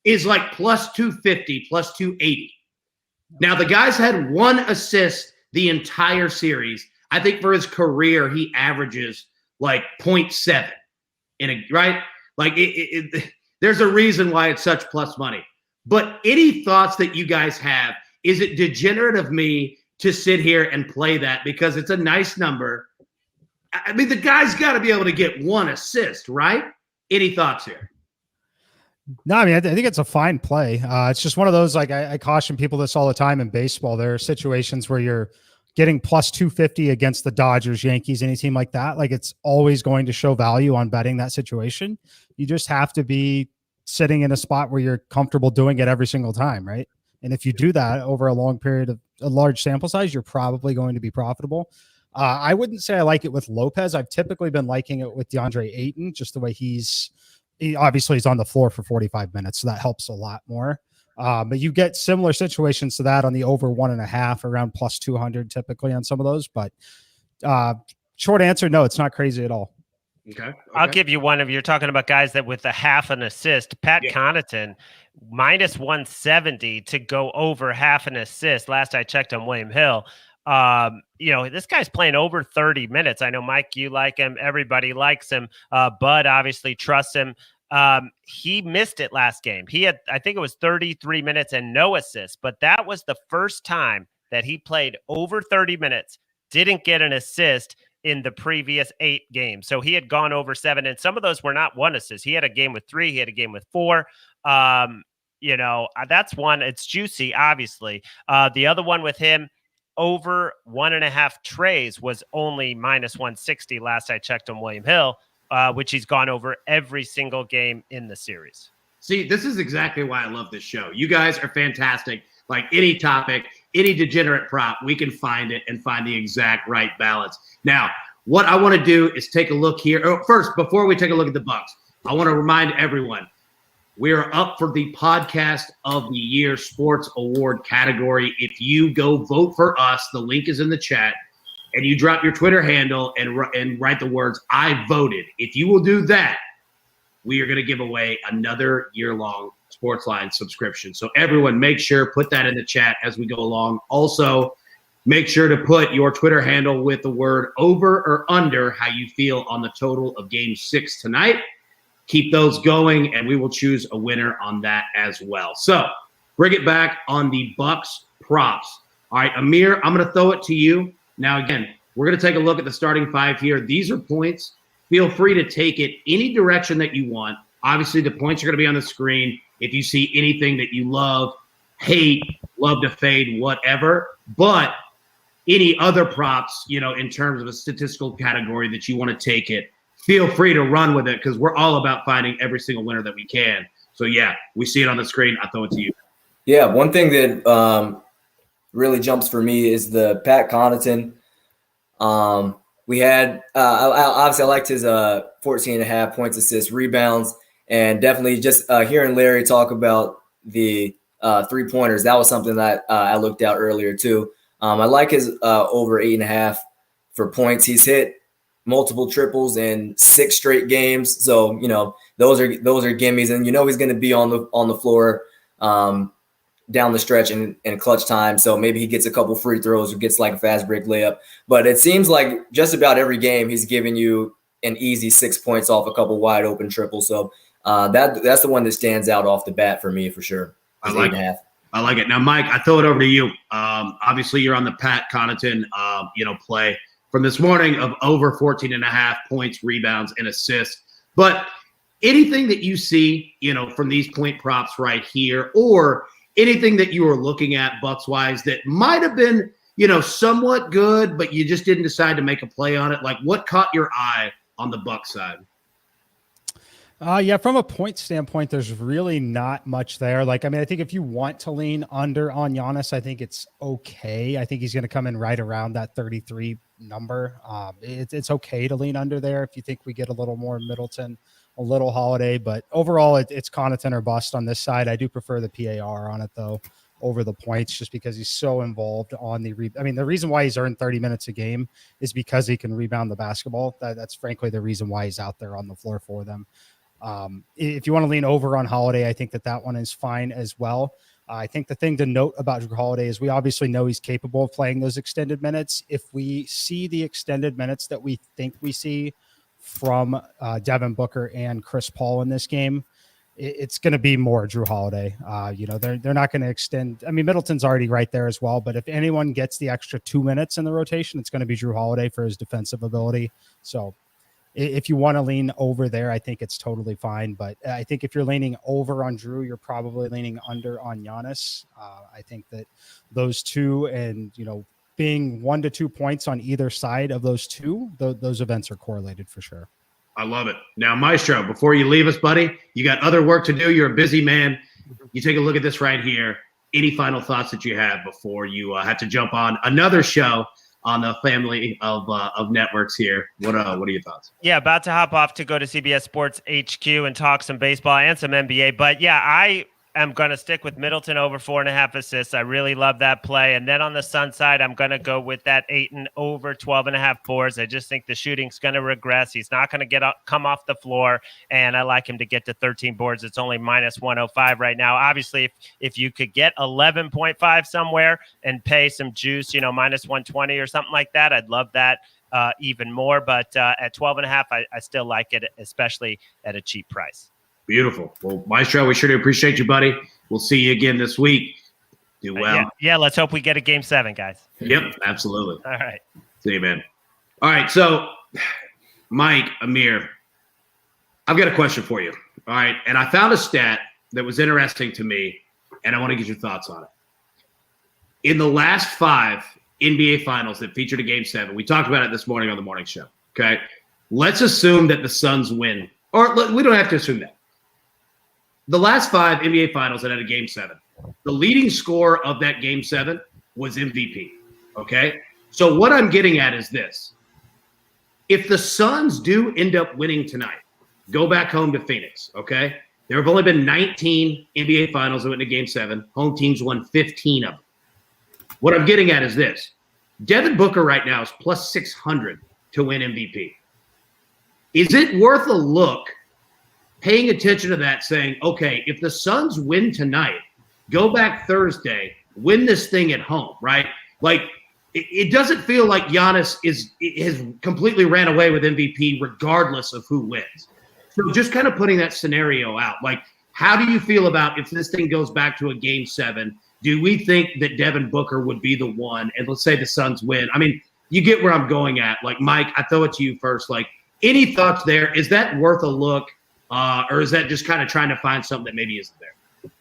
Speaker 1: is like plus 250, plus 280. Now, the guy's had 1 assist the entire series. I think for his career, he averages like 0.7 right? Like there's a reason why it's such plus money. But any thoughts that you guys have? Is it degenerate of me to sit here and play that because it's a nice number? I mean, the guy's got to be able to get 1 assist, right? Any thoughts here?
Speaker 2: No, I mean, I think it's a fine play. It's just one of those, like I caution people this all the time in baseball. There are situations where you're getting plus 250 against the Dodgers, Yankees, any team like that. Like, it's always going to show value on betting that situation. You just have to be sitting in a spot where you're comfortable doing it every single time, right? And if you do that over a long period of a large sample size, you're probably going to be profitable. I wouldn't say I like it with Lopez. I've typically been liking it with DeAndre Ayton, just the way he's obviously on the floor for 45 minutes. So that helps a lot more. But you get similar situations to that on the over 1.5, around plus 200 typically on some of those. But short answer, no, it's not crazy at all.
Speaker 1: Okay.
Speaker 3: I'll give you one of you're talking about guys that with a half an assist. Pat Connaughton, minus 170 to go over half an assist. Last I checked on William Hill. This guy's playing over 30 minutes. I know, Mike, you like him. Everybody likes him. Bud obviously trusts him. He missed it last game. He had, I think it was 33 minutes and no assists, but that was the first time that he played over 30 minutes, didn't get an assist in the previous 8 games. So he had gone over 7, and some of those were not 1 assist. He had a game with 3. He had a game with 4. That's one. It's juicy, obviously. The other one with him, over 1.5 trays, was only minus 160 last I checked on William Hill, which he's gone over every single game in the series.
Speaker 1: See, this is exactly why I love this show. You guys are fantastic. Like any topic, any degenerate prop, we can find it and find the exact right balance. Now, what I want to do is take a look here. First, before we take a look at the Bucks, I want to remind everyone, we are up for the Podcast of the Year Sports Award category. If you go vote for us, the link is in the chat, and you drop your Twitter handle and write the words, "I voted." If you will do that, we are going to give away another year-long Sportsline subscription. So everyone, make sure, put that in the chat as we go along. Also, make sure to put your Twitter handle with the word over or under how you feel on the total of Game 6 tonight. Keep those going, and we will choose a winner on that as well. So bring it back on the Bucks props. All right, Ameer, I'm going to throw it to you. Now, again, we're going to take a look at the starting 5 here. These are points. Feel free to take it any direction that you want. Obviously, the points are going to be on the screen. If you see anything that you love, hate, love to fade, whatever. But any other props, in terms of a statistical category that you want to take it, feel free to run with it, because we're all about finding every single winner that we can. So, yeah, we see it on the screen. I'll throw it to you.
Speaker 4: Yeah, one thing that really jumps for me is the Pat Connaughton. We had obviously I liked his 14.5 points, assists, rebounds, and definitely just hearing Larry talk about the 3-pointers. That was something that I looked at earlier too. I like his over 8.5 for points. He's hit multiple triples in 6 straight games, so those are gimmies, and he's going to be on the floor down the stretch in clutch time. So maybe he gets a couple free throws or gets like a fast break layup. But it seems like just about every game he's giving you an easy 6 points off a couple wide open triples. So that's the one that stands out off the bat for me for sure.
Speaker 1: I like it. I like it. Now, Mike, I throw it over to you. Obviously, you're on the Pat Connaughton, play from this morning of over 14.5 points, rebounds, and assists. But anything that you see, from these point props right here, or anything that you were looking at Bucks-wise that might have been, somewhat good, but you just didn't decide to make a play on it? Like, what caught your eye on the Bucks side?
Speaker 2: From a point standpoint, there's really not much there. I think if you want to lean under on Giannis, I think it's okay. I think he's going to come in right around that 33 number. It's okay to lean under there if you think we get a little more Middleton, a little Holiday, but overall it's Connaughton or bust on this side. I do prefer the PAR on it though, over the points, just because he's so involved on the the reason why he's earned 30 minutes a game is because he can rebound the basketball. That's frankly the reason why he's out there on the floor for them. If you want to lean over on Holiday, I think that one is fine as well. I think the thing to note about Jrue Holiday is we obviously know he's capable of playing those extended minutes. If we see the extended minutes that we think we see from Devin Booker and Chris Paul in this game, it's going to be more Jrue Holiday. They're not going to extend. Middleton's already right there as well, but if anyone gets the extra 2 minutes in the rotation, it's going to be Jrue Holiday for his defensive ability. So if you want to lean over there, I think it's totally fine. But I think if you're leaning over on Jrue, you're probably leaning under on Giannis. I think that those two, and being 1 to 2 points on either side of those two, those events are correlated for sure.
Speaker 1: I love it. Now, Maestro, before you leave us, buddy, you got other work to do. You're a busy man. You take a look at this right here. Any final thoughts that you have before you have to jump on another show on the family of networks here? What are your thoughts?
Speaker 3: Yeah, about to hop off to go to CBS Sports HQ and talk some baseball and some NBA. But yeah, I am going to stick with Middleton over 4.5 assists. I really love that play. And then on the Sun side, I'm going to go with that Ayton over 12.5 boards. I just think the shooting's going to regress. He's not going to come off the floor, and I like him to get to 13 boards. It's only minus 105 right now. Obviously, if you could get 11.5 somewhere and pay some juice, minus 120 or something like that, I'd love that even more. But at 12.5, I still like it, especially at a cheap price.
Speaker 1: Beautiful. Well, Maestro, we sure do appreciate you, buddy. We'll see you again this week. Do well.
Speaker 3: Yeah, let's hope we get a Game 7, guys.
Speaker 1: Yep, absolutely.
Speaker 3: All right.
Speaker 1: See you, man. All right, so, Mike, Ameer, I've got a question for you. All right, and I found a stat that was interesting to me, and I want to get your thoughts on it. In the last 5 NBA Finals that featured a Game 7, we talked about it this morning on the morning show, okay? Let's assume that the Suns win. Or we don't have to assume that. The last 5 NBA Finals that had a Game 7, the leading scorer of that Game 7 was MVP, okay? So what I'm getting at is this. If the Suns do end up winning tonight, go back home to Phoenix, okay? There have only been 19 NBA Finals that went to Game 7. Home teams won 15 of them. What I'm getting at is this. Devin Booker right now is plus 600 to win MVP. Is it worth a look paying attention to that, saying, okay, if the Suns win tonight, go back Thursday, win this thing at home, right? Like, it doesn't feel like Giannis has completely ran away with MVP regardless of who wins. So just kind of putting that scenario out, like, how do you feel about if this thing goes back to a Game 7? Do we think that Devin Booker would be the one? And let's say the Suns win. You get where I'm going at. Like, Mike, I throw it to you first. Like, any thoughts there? Is that worth a look? Or is that just kind of trying to find something that maybe isn't there?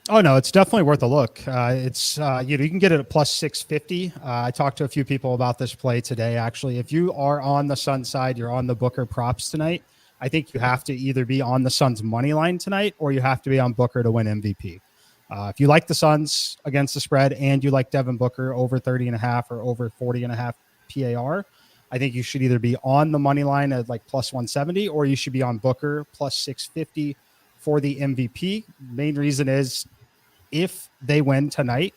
Speaker 2: Oh, no, it's definitely worth a look. It's you can get it at plus 650. I talked to a few people about this play today, actually. If you are on the Sun side, you're on the Booker props tonight, I think you have to either be on the Suns money line tonight or you have to be on Booker to win MVP. If you like the Suns against the spread and you like Devin Booker over 30.5 or over 40.5 PAR, I think you should either be on the money line at like plus 170 or you should be on Booker plus 650 for the MVP. Main reason is if they win tonight,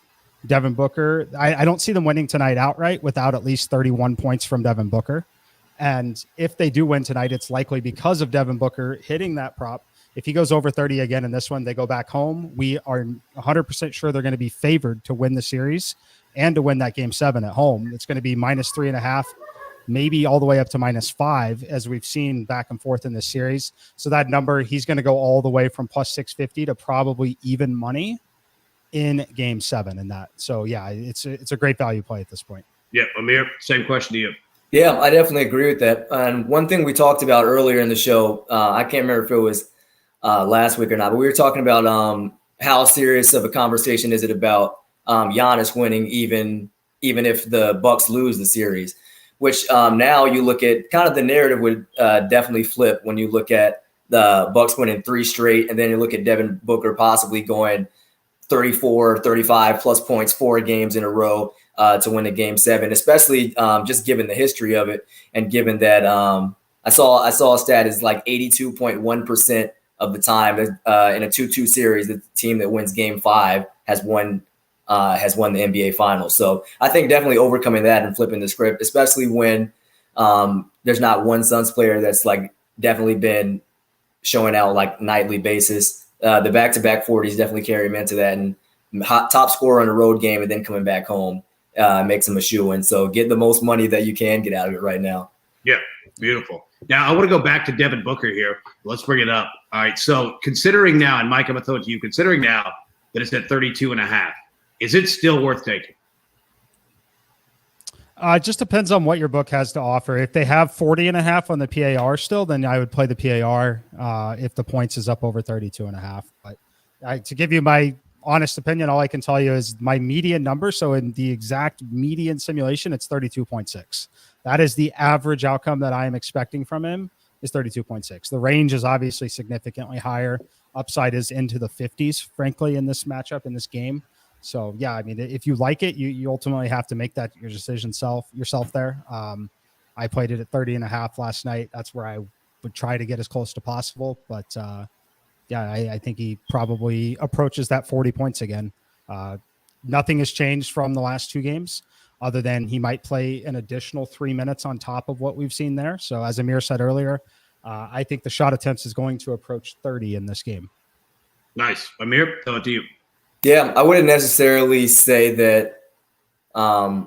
Speaker 2: Devin Booker, I don't see them winning tonight outright without at least 31 points from Devin Booker. And if they do win tonight, it's likely because of Devin Booker hitting that prop. If he goes over 30 again in this one, they go back home. We are 100% sure they're going to be favored to win the series and to win that Game 7 at home. It's going to be minus 3.5, maybe all the way up to minus 5, as we've seen back and forth in this series. So that number, he's going to go all the way from plus 650 to probably even money. in Game 7 in that. So yeah, it's a great value play at this point.
Speaker 1: Yeah, Ameer, same question to you.
Speaker 4: Yeah, I definitely agree with that. And one thing we talked about earlier in the show, I can't remember if it was last week or not, but we were talking about how serious of a conversation is it about Giannis winning, even if the Bucks lose the series. Which now you look at kind of the narrative would definitely flip when you look at the Bucks winning 3 straight, and then you look at Devin Booker possibly going 34, 35 plus points 4 games in a row to win a Game 7, especially just given the history of it, and given that I saw a stat is like 82.1% of the time in a 2-2 series, the team that wins Game 5 has won the NBA Finals. So I think definitely overcoming that and flipping the script, especially when there's not one Suns player that's like definitely been showing out like nightly basis. The back-to-back 40s definitely carry him into that, and top scorer on a road game and then coming back home makes him a shoo-in. So get the most money that you can get out of it right now.
Speaker 1: Yeah, beautiful. Now I want to go back to Devin Booker here. Let's bring it up. All right, so considering now, and Mike, I'm going to throw it to you, considering now that it's at 32.5, is it still worth taking?
Speaker 2: It just depends on what your book has to offer. If they have 40.5 on the PAR still, then I would play the PAR if the points is up over 32.5. But to give you my honest opinion, all I can tell you is my median number. So in the exact median simulation, it's 32.6. That is the average outcome that I am expecting from him, is 32.6. The range is obviously significantly higher. Upside is into the 50s, frankly, in this matchup, in this game. So yeah, I mean, if you like it, you ultimately have to make that your decision yourself there. I played it at 30.5 last night. That's where I would try to get as close to possible. But yeah, I think he probably approaches that 40 points again. Nothing has changed from the last 2 games, other than he might play an additional 3 minutes on top of what we've seen there. So as Ameer said earlier, I think the shot attempts is going to approach 30 in this game.
Speaker 1: Nice. Ameer, throw it to you.
Speaker 4: Yeah, I wouldn't necessarily say that I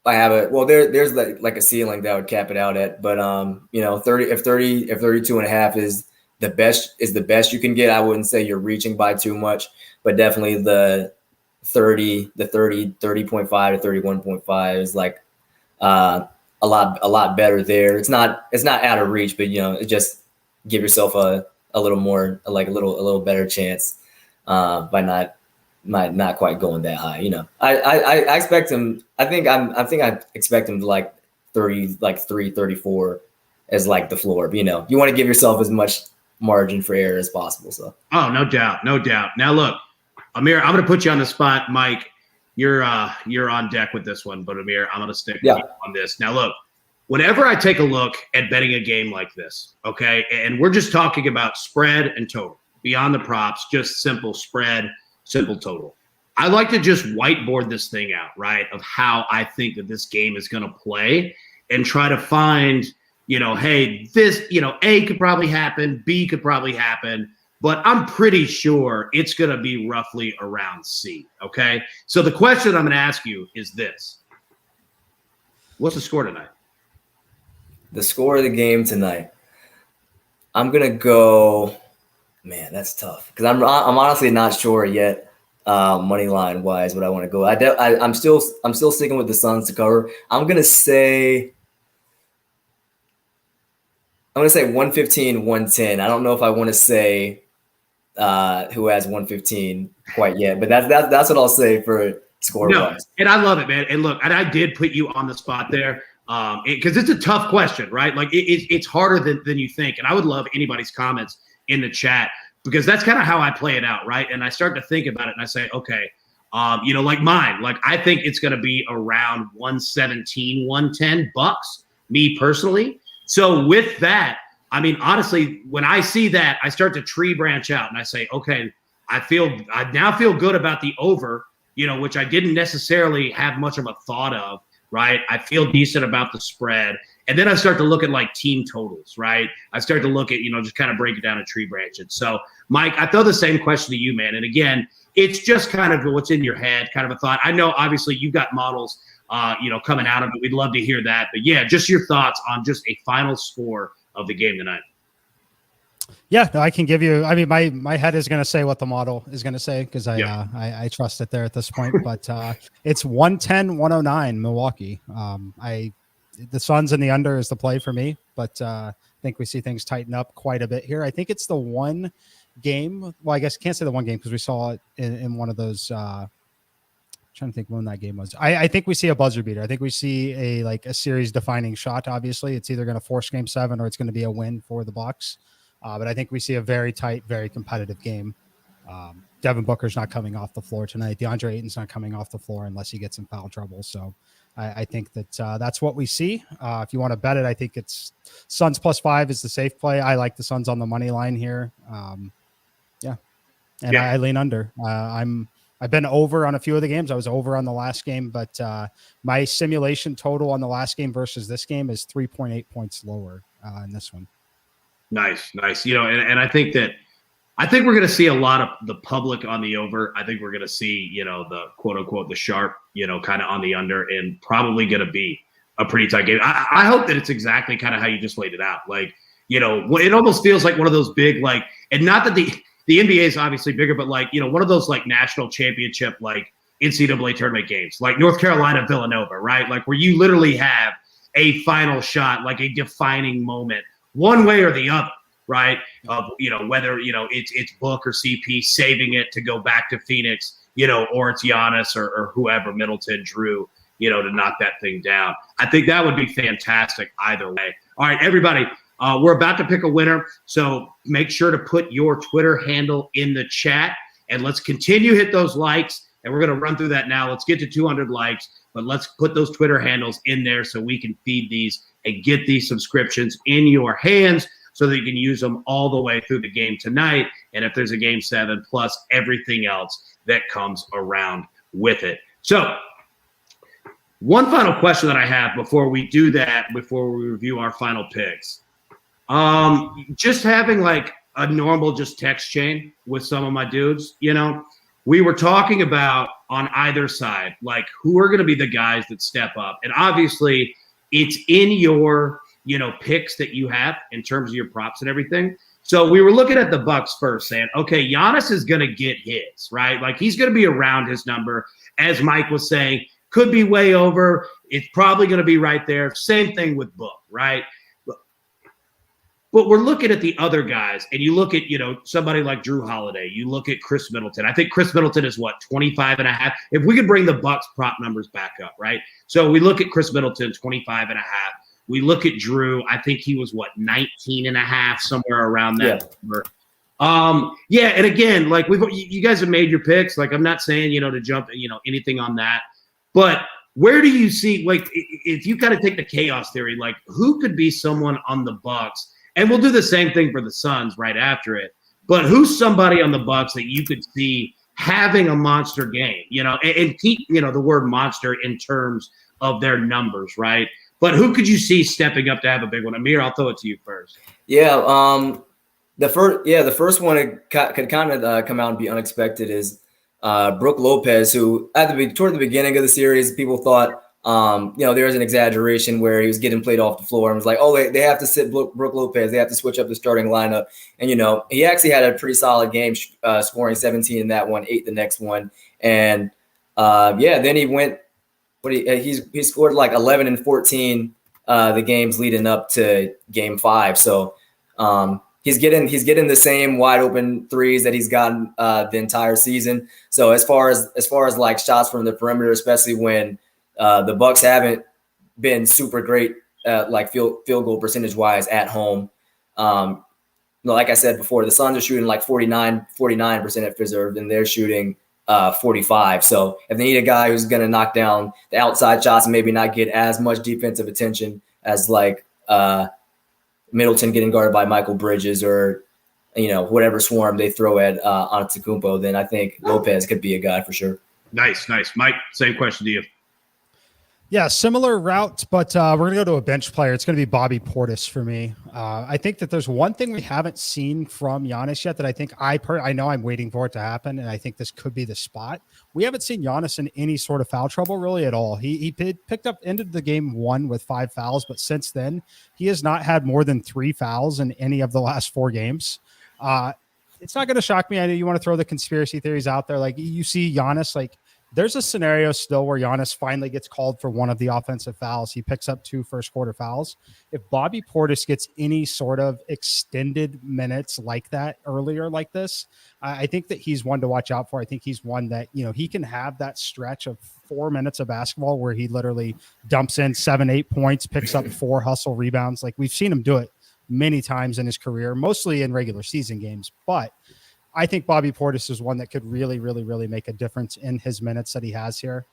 Speaker 4: have it. Well, there's like a ceiling that I would cap it out at, but 32.5 is the best you can get. I wouldn't say you're reaching by too much, but definitely the 30.5 to 31.5 is like a lot better there. It's not out of reach, but it just give yourself a little more, like a little better chance by not quite going that high. I expect him. I think I expect him to like 30, like 34 as like the floor. But you want to give yourself as much margin for error as possible. So
Speaker 1: no doubt. Now look, Ameer, I'm going to put you on the spot. Mike, you're on deck with this one, but Ameer, I'm going to stick with you on this. Now look, whenever I take a look at betting a game like this, okay, and we're just talking about spread and total, beyond the props, just simple spread, simple total. I like to just whiteboard this thing out, right, of how I think that this game is going to play, and try to find, hey, this, A could probably happen, B could probably happen, but I'm pretty sure it's going to be roughly around C, okay? So the question I'm going to ask you is this. What's the score tonight?
Speaker 4: The score of the game tonight, I'm going to go, man, that's tough, because I'm honestly not sure yet. Money line wise, what I want to go. I'm still sticking with the Suns to cover. I'm gonna say 115, 110. I don't know if I want to say who has 115 quite yet, but that's what I'll say for score wise.
Speaker 1: And I love it, man. And look, and I did put you on the spot there because it's a tough question, right? Like it's harder than you think. And I would love anybody's comments in the chat, because that's kind of how I play it out, right? And I start to think about it and I say, okay, like mine, like I think it's going to be around 117, 110 bucks, me personally. So with that, I mean, honestly, when I see that, I start to tree branch out and I say, okay, I now feel good about the over, which I didn't necessarily have much of a thought of, right? I feel decent about the spread. And then I start to look at like team totals, right? I start to look at, just kind of break it down and tree branch it. So, Mike, I throw the same question to you, man. And again, it's just kind of what's in your head, kind of a thought. I know, obviously, you've got models, coming out of it. We'd love to hear that. But yeah, just your thoughts on just a final score of the game tonight.
Speaker 2: Yeah, no, I can give you. I mean, my head is going to say what the model is going to say because I trust it there at this point. But it's 110-109 Milwaukee. The Suns and the under is the play for me, but I think we see things tighten up quite a bit here. I think it's the one game. Well, I guess I can't say the one game because we saw it in one of those. Trying to think when that game was. I think we see a buzzer beater. I think we see a series defining shot. Obviously, it's either going to force Game 7 or it's going to be a win for the Bucks. But I think we see a very tight, very competitive game. Devin Booker's not coming off the floor tonight. DeAndre Ayton's not coming off the floor unless he gets in foul trouble. So I think that that's what we see. If you want to bet it, I think it's Suns +5 is the safe play. I like the Suns on the money line here. I lean under. I've been over on a few of the games. I was over on the last game, but my simulation total on the last game versus this game is 3.8 points lower in this one.
Speaker 1: Nice. And I think we're going to see a lot of the public on the over. I think we're going to see, the quote unquote, the sharp, kind of on the under, and probably going to be a pretty tight game. I hope that it's exactly kind of how you just laid it out. Like, it almost feels like one of those big, like, and not that the NBA is obviously bigger, but like, one of those like national championship, like NCAA tournament games, like North Carolina, Villanova, right? Like where you literally have a final shot, like a defining moment, one way or the other, right? Of, whether, it's Book or CP saving it to go back to Phoenix, or it's Giannis or whoever, Middleton, Drew, to knock that thing down. I think that would be fantastic either way. All right, everybody. We're about to pick a winner, so make sure to put your Twitter handle in the chat, and let's continue hit those likes, and we're going to run through that now. Let's get to 200 likes, but let's put those Twitter handles in there so we can feed these and get these subscriptions in your hands so that you can use them all the way through the game tonight, and if there's a Game 7, plus everything else that comes around with it. So one final question that I have before we do that, before we review our final picks. Just having like a normal just text chain with some of my dudes, we were talking about on either side, like who are going to be the guys that step up. And obviously it's in your, picks that you have in terms of your props and everything. So we were looking at the Bucks first saying, okay, Giannis is going to get his, right? Like he's going to be around his number. As Mike was saying, could be way over. It's probably going to be right there. Same thing with Book, right? But we're looking at the other guys, and you look at, somebody like Drew Holiday. You look at Chris Middleton. I think Chris Middleton is, 25.5? If we could bring the Bucks prop numbers back up, right? So we look at Chris Middleton, 25.5. We look at Drew. I think he was, 19.5, somewhere around that number. And again, like you guys have made your picks. Like I'm not saying, to jump, anything on that. But where do you see, like, if you kind of take the chaos theory, like who could be someone on the Bucks? And we'll do the same thing for the Suns right after it. But who's somebody on the Bucks that you could see having a monster game, and keep, the word monster in terms of their numbers, right? But who could you see stepping up to have a big one? Ameer, I'll throw it to you first.
Speaker 4: Yeah, the first one could kind of come out and be unexpected is Brook Lopez, who toward the beginning of the series, people thought, there was an exaggeration where he was getting played off the floor and was like, oh, they have to sit Brook Lopez. They have to switch up the starting lineup. And, he actually had a pretty solid game, scoring 17 in that one, 8 the next one. And, then he went he scored like 11 and 14 the games leading up to Game 5. So he's getting the same wide open threes that he's gotten the entire season. So as far as like shots from the perimeter, especially when the Bucks haven't been super great, like field goal percentage wise at home. Like I said before, the Suns are shooting like 49% at preserved, and they're shooting 45. So if they need a guy who's going to knock down the outside shots and maybe not get as much defensive attention as like Middleton getting guarded by Michael Bridges or whatever swarm they throw at Antetokounmpo, then I think Lopez could be a guy for sure.
Speaker 1: Nice. Mike, same question to you.
Speaker 2: Yeah, similar route, but we're going to go to a bench player. It's going to be Bobby Portis for me. I think that there's one thing we haven't seen from Giannis yet that I think I know I'm waiting for it to happen, and I think this could be the spot. We haven't seen Giannis in any sort of foul trouble really at all. He ended the game 1 with 5 fouls, but since then he has not had more than 3 fouls in any of the last 4 games. It's not going to shock me. I know you want to throw the conspiracy theories out there. Like you see Giannis, like there's a scenario still where Giannis finally gets called for one of the offensive fouls. He picks up 2 first quarter fouls. If Bobby Portis gets any sort of extended minutes like that earlier like this, I think that he's one to watch out for. I think he's one that, he can have that stretch of 4 minutes of basketball where he literally dumps in 7-8 points, picks up 4 hustle rebounds. Like we've seen him do it many times in his career, mostly in regular season games. But I think Bobby Portis is one that could really, really, really make a difference in his minutes that he has here.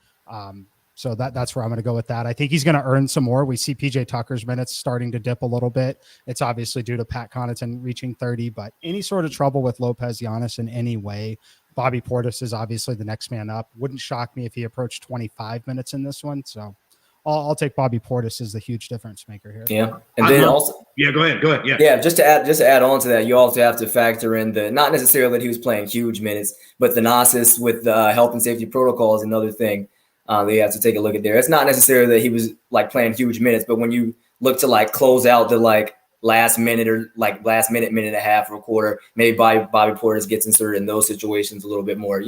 Speaker 2: So that's where I'm going to go with that. I think he's going to earn some more. We see PJ Tucker's minutes starting to dip a little bit. It's obviously due to Pat Connaughton reaching 30, but any sort of trouble with Lopez Giannis in any way, Bobby Portis is obviously the next man up. Wouldn't shock me if he approached 25 minutes in this one. So I'll take Bobby Portis as the huge difference maker here.
Speaker 4: Yeah. And then also,
Speaker 1: go ahead. Yeah.
Speaker 4: Yeah. Just to add on to that, you also have to factor in not necessarily that he was playing huge minutes, but the Gnosis with the health and safety protocol is another thing that you have to take a look at there. It's not necessarily that he was like playing huge minutes, but when you look to like close out the like last minute and a half or a quarter, maybe Bobby Portis gets inserted in those situations a little bit more.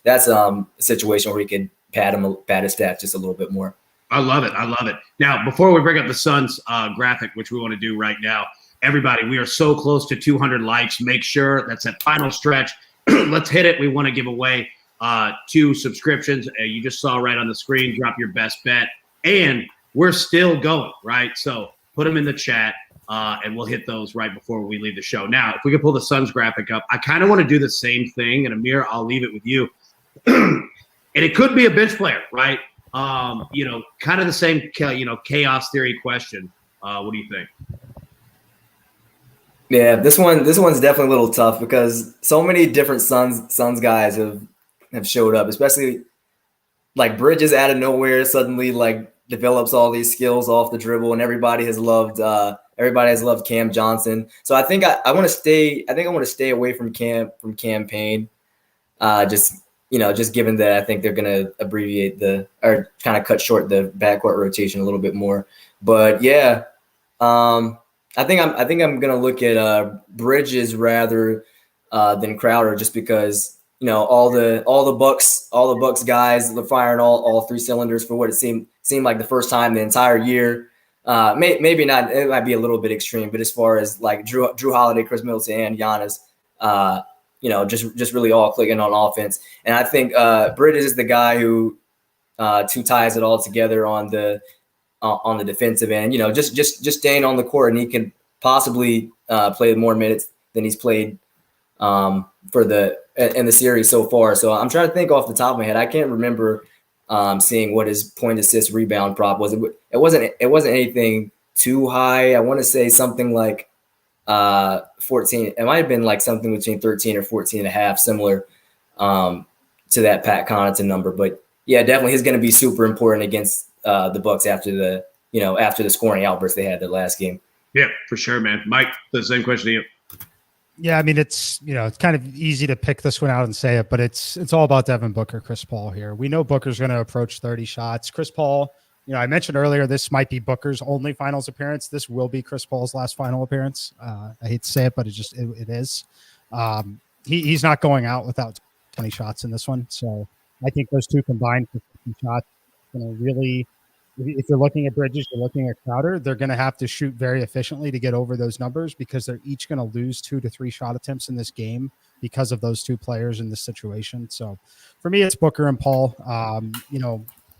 Speaker 4: That's a situation where he could pad his stats just a little bit more.
Speaker 1: I love it. Now, before we bring up the Suns graphic, which we want to do right now, everybody, we are so close to 200 likes. Make sure that's that final stretch. Let's hit it. We want to give away 2 subscriptions. You just saw right on the screen. Drop your best bet. And we're still going, right? So put them in the chat, and we'll hit those right before we leave the show. Now, if we could pull the Suns graphic up, I kind of want to do the same thing. And Ameer, I'll leave it with you. And it could be a bench player, right? Kind of the same, chaos theory question. What do you think?
Speaker 4: Yeah, this one's definitely a little tough because so many different Suns guys have showed up, especially like Bridges out of nowhere suddenly like develops all these skills off the dribble, and everybody has loved Cam Johnson. So I think I want to stay away from Cam Payne. Just given that I think they're going to abbreviate or kind of cut short the backcourt rotation a little bit more. But yeah, I think I'm going to look at Bridges rather than Crowder, just because all the Bucks guys are firing all 3 cylinders for what it seemed like the first time the entire year. Maybe not. It might be a little bit extreme, but as far as like Drew Holiday, Chris Middleton, and Giannis. Just really all clicking on offense. And I think Bridges is the guy who ties it all together on the defensive end. Just staying on the court, and he can possibly play more minutes than he's played in the series so far. So I'm trying to think off the top of my head. I can't remember seeing what his point assist rebound prop was. It wasn't anything too high. I want to say something like 14. It might have been like something between 13 or 14 and a half, similar to that Pat Connaughton number. But yeah, definitely he's going to be super important against the Bucks after the scoring outburst they had the last game.
Speaker 1: Yeah, for sure, man. Mike, the same question to you.
Speaker 2: Yeah, I mean, it's kind of easy to pick this one out and say it, but it's all about Devin Booker, Chris Paul here. We know Booker's going to approach 30 shots. Chris Paul, I mentioned earlier, this might be Booker's only finals appearance. This will be Chris Paul's last final appearance. I hate to say it, but it is. He's not going out without 20 shots in this one. So I think those two combined for 50 shots, really, if you're looking at Bridges, you're looking at Crowder, they're going to have to shoot very efficiently to get over those numbers, because they're each going to lose 2 to 3 shot attempts in this game because of those 2 players in this situation. So for me, it's Booker and Paul.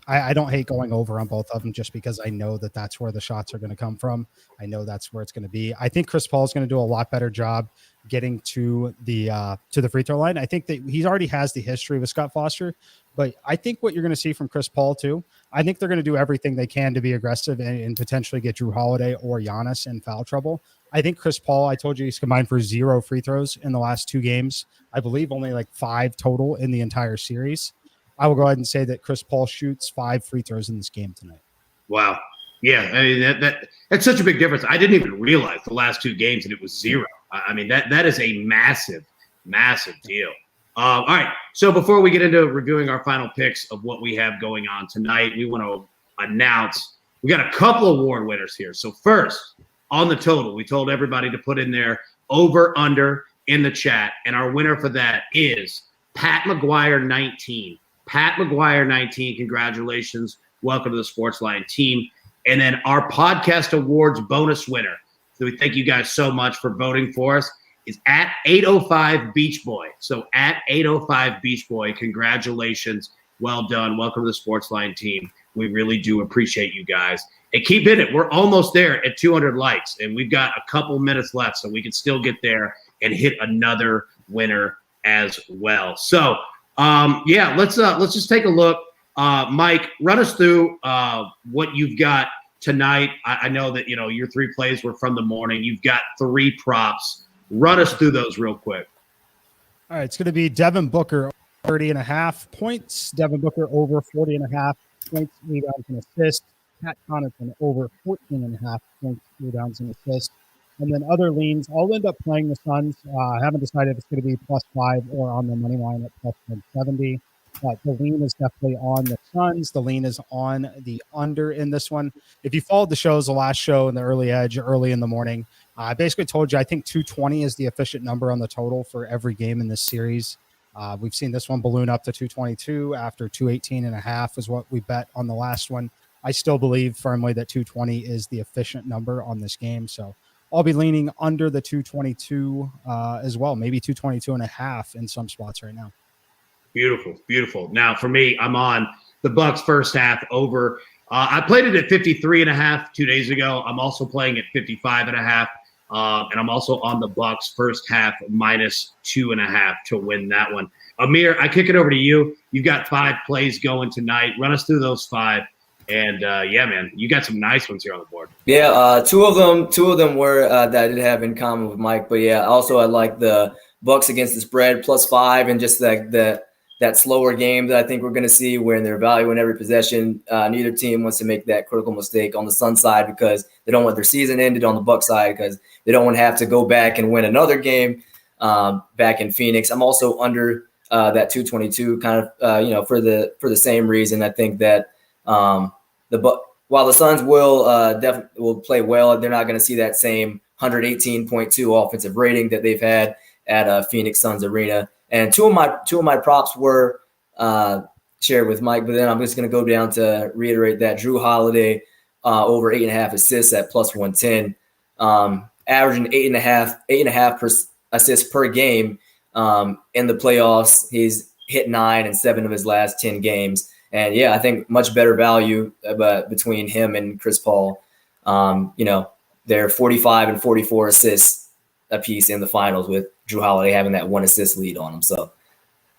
Speaker 2: I don't hate going over on both of them, just because I know that that's where the shots are going to come from. I know that's where it's going to be. I think Chris Paul is going to do a lot better job getting to the free throw line. I think that he already has the history with Scott Foster, but I think what you're going to see from Chris Paul too, I think they're going to do everything they can to be aggressive and potentially get Drew Holiday or Giannis in foul trouble. I think Chris Paul, I told you, he's combined for 0 free throws in the last 2 games. I believe only like 5 total in the entire series. I will go ahead and say that Chris Paul shoots 5 free throws in this game tonight.
Speaker 1: Wow. Yeah, I mean that's such a big difference. I didn't even realize the last two games that it was 0. I mean that is a massive deal. All right. So before we get into reviewing our final picks of what we have going on tonight, we want to announce we got a couple award winners here. So first, on the total, we told everybody to put in their over under in the chat, and our winner for that is Pat McGuire 19. Pat McGuire 19. Congratulations. Welcome to the Sportsline team. And then our podcast awards bonus winner. So we thank you guys so much for voting for us. Is at 805 Beach Boy. So at 805 Beach Boy, congratulations. Well done. Welcome to the Sportsline team. We really do appreciate you guys. And keep in it. We're almost there at 200 likes, and we've got a couple minutes left, so we can still get there and hit another winner as well. So, let's just take a look. Mike, run us through what you've got tonight. I know that your 3 plays were from the morning. You've got 3 props. Run us through those real quick.
Speaker 2: All right, it's going to be Devin Booker 30.5 points. Devin Booker over 40.5 points, rebounds, and assists. Pat Connaughton over 14.5 points, rebounds, and assists. And then other leans, I'll end up playing the Suns. I haven't decided if it's going to be +5 or on the money line at +170. But the lean is definitely on the Suns. The lean is on the under in this one. If you followed the shows, the last show in the early edge, early in the morning, I basically told you I think 220 is the efficient number on the total for every game in this series. We've seen this one balloon up to 222 after 218.5 is what we bet on the last one. I still believe firmly that 220 is the efficient number on this game. So I'll be leaning under the 222 as well, maybe 222.5 in some spots right now.
Speaker 1: Beautiful. Now for me, I'm on the Bucks first half over. I played it at 53.5 2 days ago. I'm also playing at 55.5. And I'm also on the Bucks first half -2.5 to win that one. Ameer, I kick it over to you. You've got 5 plays going tonight. Run us through those 5. And man, you got some nice ones here on the board.
Speaker 4: Yeah, two of them were that I did have in common with Mike. But yeah, also I like the Bucks against the spread +5, and just that slower game that I think we're going to see, where they're valuing every possession. Neither team wants to make that critical mistake on the Sun side because they don't want their season ended. On the Buck side, because they don't want to have to go back and win another game back in Phoenix. I'm also under that 222, kind of for the same reason. I think that while the Suns will definitely play well, they're not going to see that same 118.2 offensive rating that they've had at Phoenix Suns Arena. And two of my props were shared with Mike, but then I'm just going to go down to reiterate that Drew Holiday over 8.5 assists at +110, averaging 8.5 assists per game in the playoffs. He's hit 9 in 7 of his last 10 games, and yeah, I think much better value between him and Chris Paul. They're 45 and 44 assists a piece in the finals, with Drew Holiday having that 1 assist lead on him. So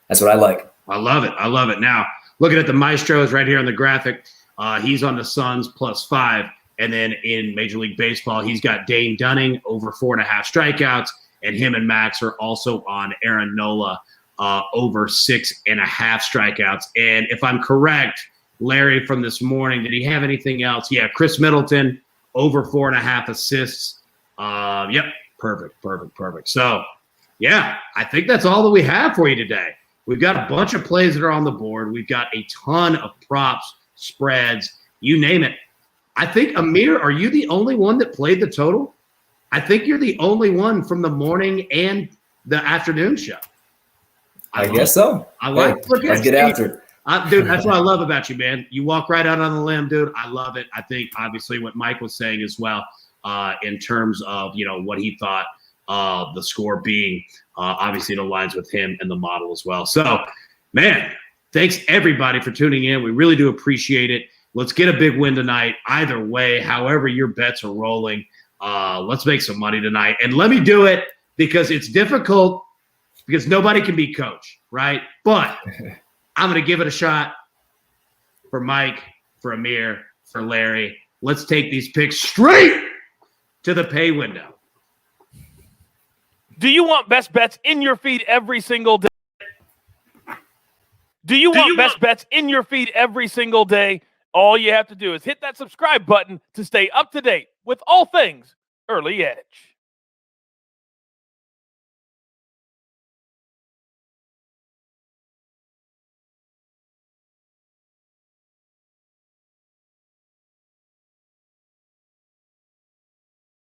Speaker 4: that's what I like.
Speaker 1: I love it. Now, looking at the Maestros right here on the graphic, he's on the Suns +5. And then in Major League Baseball, he's got Dane Dunning over 4.5 strikeouts. And him and Max are also on Aaron Nola over 6.5 strikeouts. And if I'm correct, Larry from this morning, did he have anything else? Yeah, Chris Middleton over 4.5 assists. Yep. Perfect. So, yeah, I think that's all that we have for you today. We've got a bunch of plays that are on the board. We've got a ton of props, spreads, you name it. I think, Ameer, are you the only one that played the total? I think you're the only one from the morning and the afternoon show.
Speaker 4: I guess so. Let's get after it.
Speaker 1: Dude, that's what I love about you, man. You walk right out on the limb, dude. I love it. I think, obviously, what Mike was saying as well, in terms of what he thought the score being, obviously it aligns with him and the model as well. So, man, thanks everybody for tuning in. We really do appreciate it. Let's get a big win tonight. Either way, however your bets are rolling, let's make some money tonight. And let me do it because it's difficult because nobody can be coach, right? But I'm going to give it a shot for Mike, for Ameer, for Larry. Let's take these picks straight to the pay window.
Speaker 5: Do you want best bets in your feed every single day? Do you want best bets in your feed every single day? All you have to do is hit that subscribe button to stay up to date with all things Early Edge.